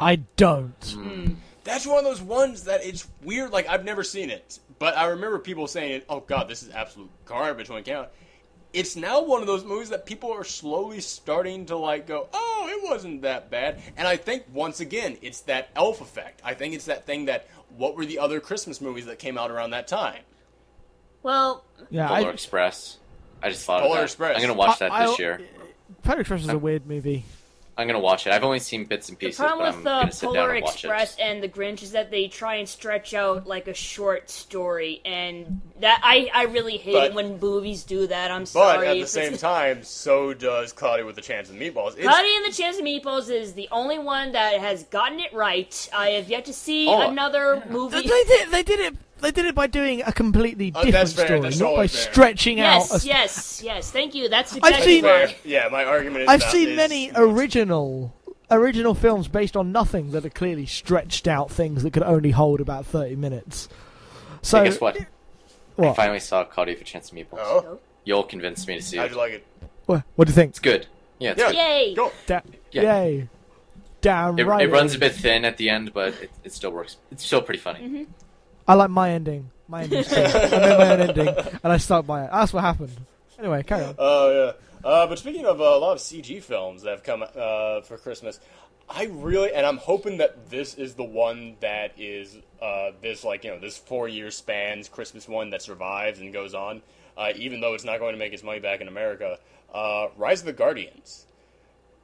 I don't. That's one of those ones that it's weird. Like, I've never seen it, but I remember people saying, "Oh God, this is absolute garbage." When it came out, it's now one of those movies that people are slowly starting to like go, "Oh, it wasn't that bad." And I think once again, it's that elf effect. I think it's that thing that what were the other Christmas movies that came out around that time? Well, Polar Express. I just thought Polar of that. Express. I'm gonna watch that this year. Polar Express is a weird movie. I'm gonna watch it. I've only seen bits and pieces, but I'm gonna sit down and watch it. The problem with Polar Express and The Grinch is that they try and stretch out like a short story, and that I really hate it when movies do that. I'm sorry. But at the same time, so does Cloudy with a Chance of Meatballs. Cloudy and the Chance of Meatballs is the only one that has gotten it right. I have yet to see another movie. They did it by doing a completely different story, not by fair. Stretching out. Yes. Thank you. That's exactly right. Yeah, my argument is I've seen many original films based on nothing that are clearly stretched out things that could only hold about 30 minutes. So hey, guess what? I finally saw Cloudy with a Chance of Meatballs. Oh. You'll convince me to see it. How'd you like it? What do you think? It's good. Yeah, it's good. Yay! Go. Yay! Damn right. It runs a bit thin at the end, but it still works. It's still pretty funny. Mm-hmm. I like my ending. My ending's too. I made my own ending, and I stuck by it. That's what happened. Anyway, carry on. Oh, yeah. But speaking of a lot of CG films that have come for Christmas, I'm hoping that this is the one that is this 4 year spans Christmas one that survives and goes on, even though it's not going to make its money back in America. Rise of the Guardians,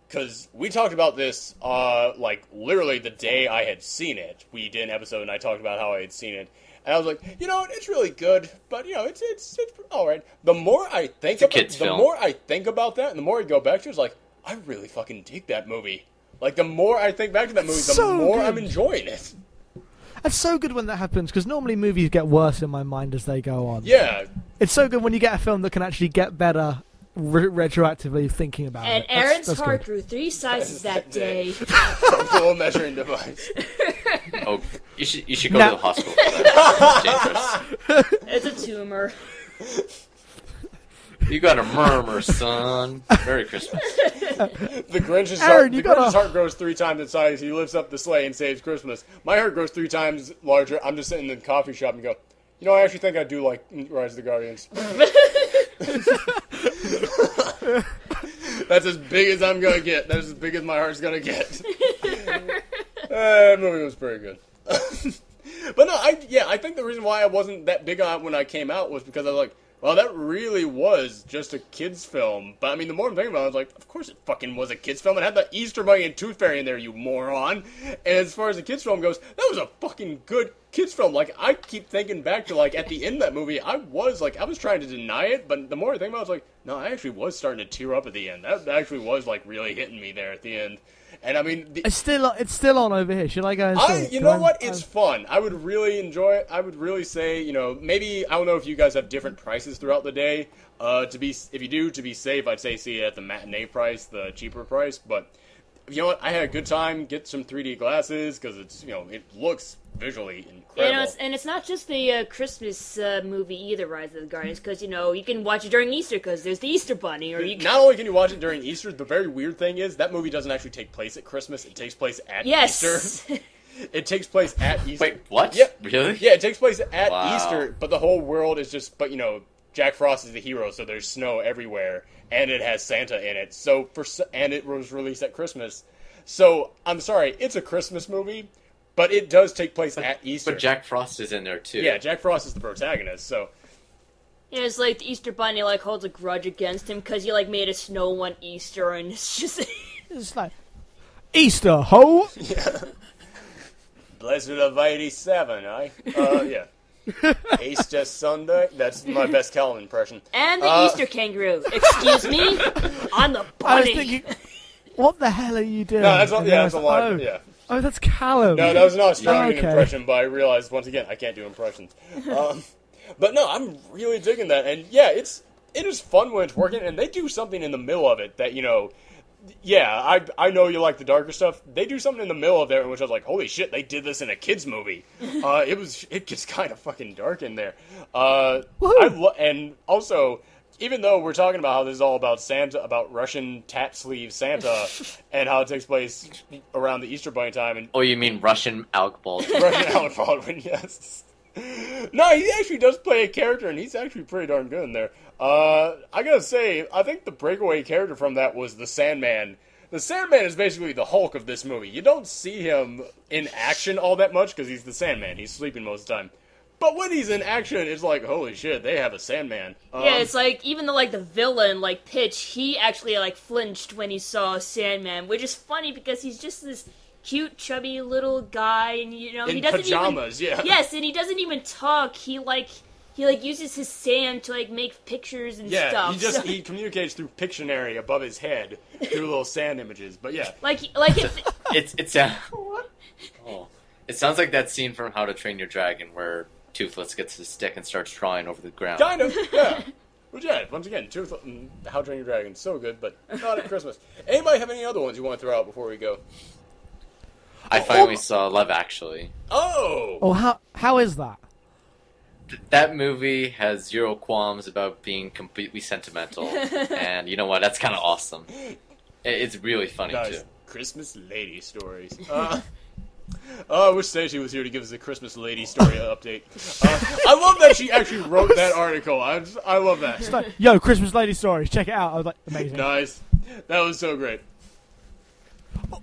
because we talked about this literally the day I had seen it. We did an episode and I talked about how I had seen it, and I was like, it's really good, but it's all right. The more I think about that, and the more I go back to it, it's like, I really fucking dig that movie. Like, the more I think back to that movie, the more I'm enjoying it. It's so good when that happens, because normally movies get worse in my mind as they go on. Yeah. It's so good when you get a film that can actually get better retroactively thinking about it. And Aaron's heart grew 3 sizes that day. Full measuring device. Oh, you should go to the hospital for that. It's dangerous. It's a tumor. You got a murmur, son. Merry Christmas. The Grinch's heart grows 3 times in size. He lifts up the sleigh and saves Christmas. My heart grows 3 times larger. I'm just sitting in the coffee shop and go, I actually think I do like Rise of the Guardians. That's as big as I'm going to get. That's as big as my heart's going to get. That movie was pretty good. But no, I think the reason why I wasn't that big on it when I came out was because I was like, well, that really was just a kid's film. But, I mean, the more I'm thinking about it, I was like, of course it fucking was a kid's film. It had the Easter Bunny and Tooth Fairy in there, you moron. And as far as the kid's film goes, that was a fucking good kid's film. Like, I keep thinking back to, at the end of that movie, I was trying to deny it. But the more I think about it, I was like, no, I actually was starting to tear up at the end. That actually was, really hitting me there at the end. And I mean, it's still on over here. Should I go and see it? You know what? It's fun. I would really enjoy it. I would really say, maybe, I don't know if you guys have different prices throughout the day. If you do, to be safe, I'd say see it at the matinee price, the cheaper price. But you know what? I had a good time. Get some 3D glasses because it's, it looks visually incredible. And it's not just the Christmas movie either, Rise of the Guardians, because you can watch it during Easter because there's the Easter Bunny. Not only can you watch it during Easter, the very weird thing is that movie doesn't actually take place at Christmas. It takes place at Easter. It takes place at Easter. Wait, what? Yeah, really? Yeah, it takes place at Easter, but the whole world is just. But Jack Frost is the hero, so there's snow everywhere, and it has Santa in it. And it was released at Christmas. So I'm sorry, it's a Christmas movie. But it does take place at Easter. But Jack Frost is in there, too. Yeah, Jack Frost is the protagonist, so... Yeah, it's like the Easter Bunny, holds a grudge against him because he, made it snow one Easter, and it's just... It's like, Easter, ho! Yeah. Blessed of 87, eh? Yeah. Easter Sunday. That's my best Calvin impression. And the Easter kangaroo. Excuse me? I'm the bunny. I was thinking, what the hell are you doing? No, that's a line, yeah. Oh, that's Callum. No, that was an Australian impression, but I realized, once again, I can't do impressions. But no, I'm really digging that. And yeah, it is fun when it's working, and they do something in the middle of it that, I know you like the darker stuff. They do something in the middle of there in which I was like, holy shit, they did this in a kid's movie. It gets kind of fucking dark in there. And also... Even though we're talking about how this is all about Santa, about Russian tat sleeve Santa, and how it takes place around the Easter Bunny time. And you mean Russian Alec Baldwin? Russian Alec Baldwin, yes. No, he actually does play a character, and he's actually pretty darn good in there. I gotta say, I think the breakaway character from that was the Sandman. The Sandman is basically the Hulk of this movie. You don't see him in action all that much, because he's the Sandman. He's sleeping most of the time. But when he's in action, it's like, holy shit, they have a Sandman. Yeah, it's like, even though, the villain, Pitch, he actually, flinched when he saw Sandman, which is funny because he's just this cute, chubby little guy, and, he doesn't pajamas, even... yeah. Yes, and he doesn't even talk. He uses his sand to, make pictures and stuff. Yeah, he communicates through Pictionary above his head through little sand images, but yeah. It sounds like that scene from How to Train Your Dragon where Toothless gets his stick and starts drawing over the ground. Kind of, yeah. But yeah, once again, How to Train Your Dragon, so good, but not at Christmas. Anybody have any other ones you want to throw out before we go? I finally saw Love Actually. Oh! Oh, how is that? That movie has zero qualms about being completely sentimental, and you know what? That's kind of awesome. It's really funny, too. Christmas lady stories. I wish Stacey was here to give us a Christmas lady story update. I love that she actually wrote that article. I love that. Like, yo, Christmas lady stories, check it out. I was like, amazing. Nice. That was so great.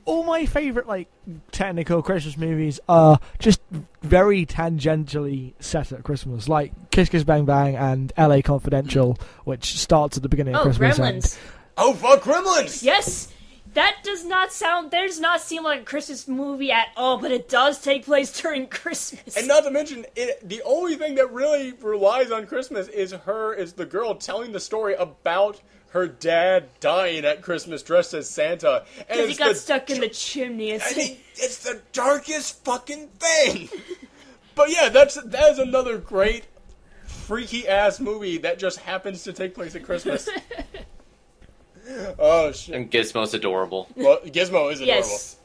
all my favourite, like, technical Christmas movies are just very tangentially set at Christmas, like Kiss Kiss Bang Bang and LA Confidential, which starts at the beginning of Christmas. Gremlins. Oh, fuck Gremlins! Yes! That does not seem like a Christmas movie at all, but it does take place during Christmas. And not to mention, the only thing that really relies on Christmas is the girl telling the story about her dad dying at Christmas dressed as Santa. Because he got stuck in the chimney. It's the darkest fucking thing! But yeah, that is another great, freaky-ass movie that just happens to take place at Christmas. Oh, shit. And Gizmo's adorable. Well, Gizmo is adorable. Yes.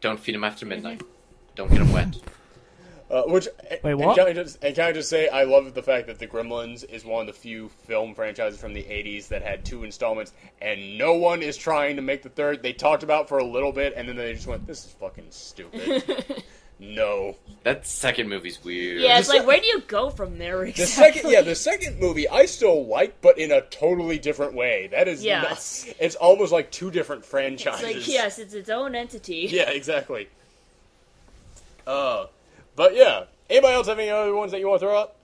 Don't feed him after midnight. Don't get him wet. Wait, what? Can I just say, I love the fact that The Gremlins is one of the few film franchises from the 80s that had 2 installments, and no one is trying to make the third. They talked about it for a little bit, and then they just went, this is fucking stupid. No. That second movie's weird. Yeah, it's like, where do you go from there exactly? The second movie I still like, but in a totally different way. That is it's almost like 2 different franchises. It's like, yes, it's its own entity. Yeah, exactly. But yeah, anybody else have any other ones that you want to throw up?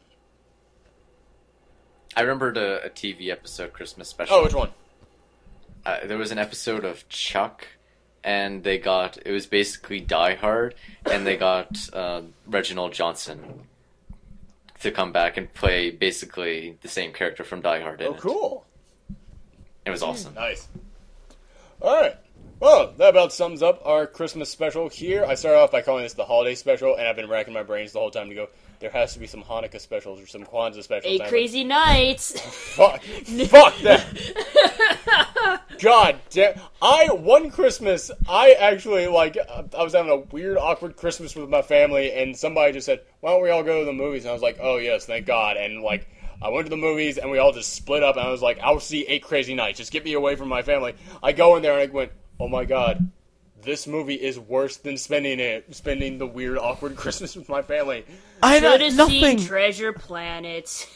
I remembered a TV episode Christmas special. Oh, which one? There was an episode of Chuck, and it was basically Die Hard, and they got Reginald Johnson to come back and play basically the same character from Die Hard. Oh, cool. It was awesome. Nice. Alright. Well, that about sums up our Christmas special here. I started off by calling this the holiday special, and I've been racking my brains the whole time to go, there has to be some Hanukkah specials or some Kwanzaa specials. 8 Crazy Nights. Fuck that. God damn. One Christmas, I actually, I was having a weird, awkward Christmas with my family, and somebody just said, why don't we all go to the movies? And I was like, oh yes, thank God. And I went to the movies, and we all just split up, and I was like, I'll see 8 Crazy Nights. Just get me away from my family. I go in there, and I went, oh my God, this movie is worse than spending the weird, awkward Christmas with my family. I should have seen Treasure Planet.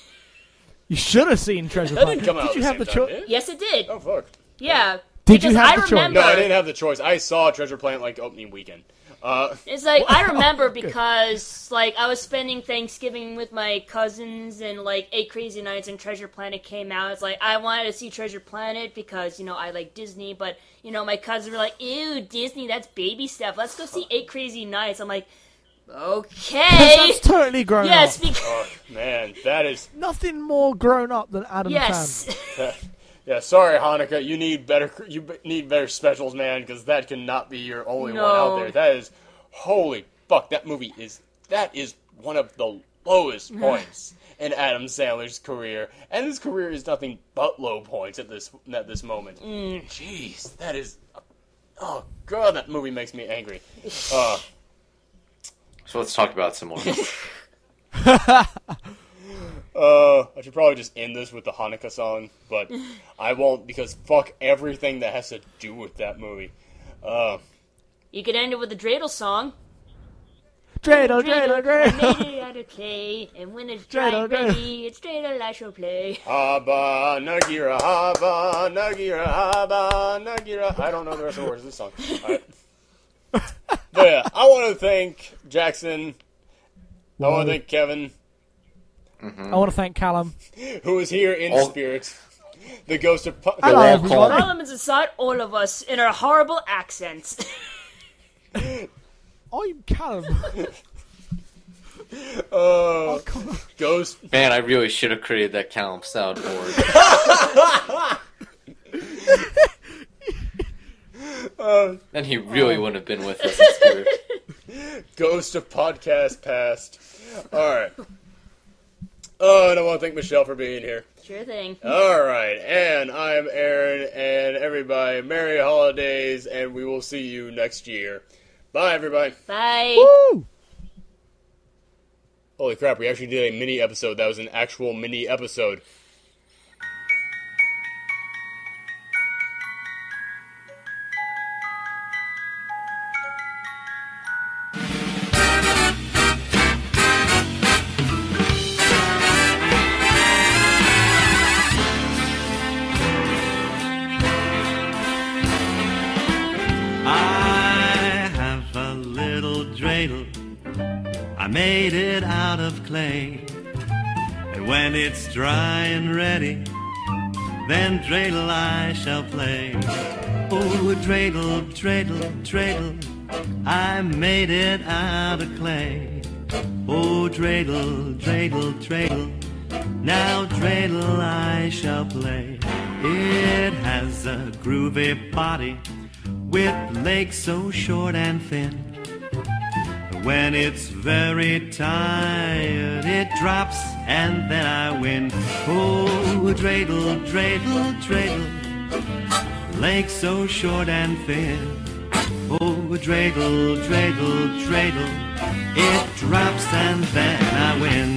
You should have seen Treasure Planet. That didn't come out Did you have the choice? Yes, it did. Oh, fuck. Yeah. Did you have the choice? No, I didn't have the choice. I saw Treasure Planet, opening weekend. It's like, I remember because, I was spending Thanksgiving with my cousins and, 8 Crazy Nights and Treasure Planet came out. It's like, I wanted to see Treasure Planet because, I like Disney, but, my cousins were like, ew, Disney, that's baby stuff. Let's go see 8 Crazy Nights. I'm like, okay. That's totally grown up. Yes, because... Oh, man, that is... Nothing more grown up than Adam Sandler. Yeah, sorry, Hanukkah. You need better specials, man, because that cannot be your only one out there. That is, holy fuck, that is one of the lowest points in Adam Sandler's career, and his career is nothing but low points at this moment. Jeez, that is, oh god, that movie makes me angry. So let's talk about some more. I should probably just end this with the Hanukkah song, but I won't because fuck everything that has to do with that movie. You could end it with the dreidel song. Dreidel, dreidel, dreidel. I made it out of clay, and when it's dry and ready, it's dreidel I shall play. Haba Nagira, Haba Nagira, Haba Nagira. I don't know the rest of the words of this song. Alright. But yeah, I want to thank Jackson. I want to thank Kevin. I want to thank Callum, who is here in spirit. The ghost of... Hello, everyone. Callum is inside all of us in our horrible accents. I'm Callum. Ghost... Man, I really should have created that Callum soundboard. Then he really wouldn't have been with us in spirit. Ghost of Podcast Past. Alright. Oh, and I want to thank Michelle for being here. Sure thing. Alright, and I'm Aaron, and everybody, Merry Holidays, and we will see you next year. Bye, everybody. Bye. Woo! Holy crap, we actually did a mini episode. That was an actual mini episode. made it out of clay. And when it's dry and ready, then dreidel I shall play. Oh, dreidel, dreidel, dreidel, I made it out of clay. Oh, dreidel, dreidel, dreidel, now dreidel I shall play. It has a groovy body with legs so short and thin. When it's very tired, it drops and then I win. Oh, dreidel, dreidel, dreidel, legs so short and thin. Oh, dreidel, dreidel, dreidel, it drops and then I win.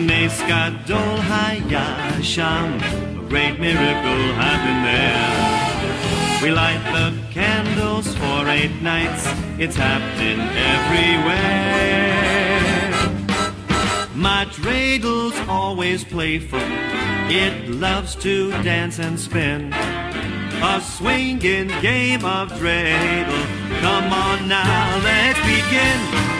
Nes gadol haya sham, a great miracle happened there. We light the candles for 8 nights, it's happening everywhere. My dreidel's always playful, it loves to dance and spin. A swinging game of dreidel, come on now, let's begin.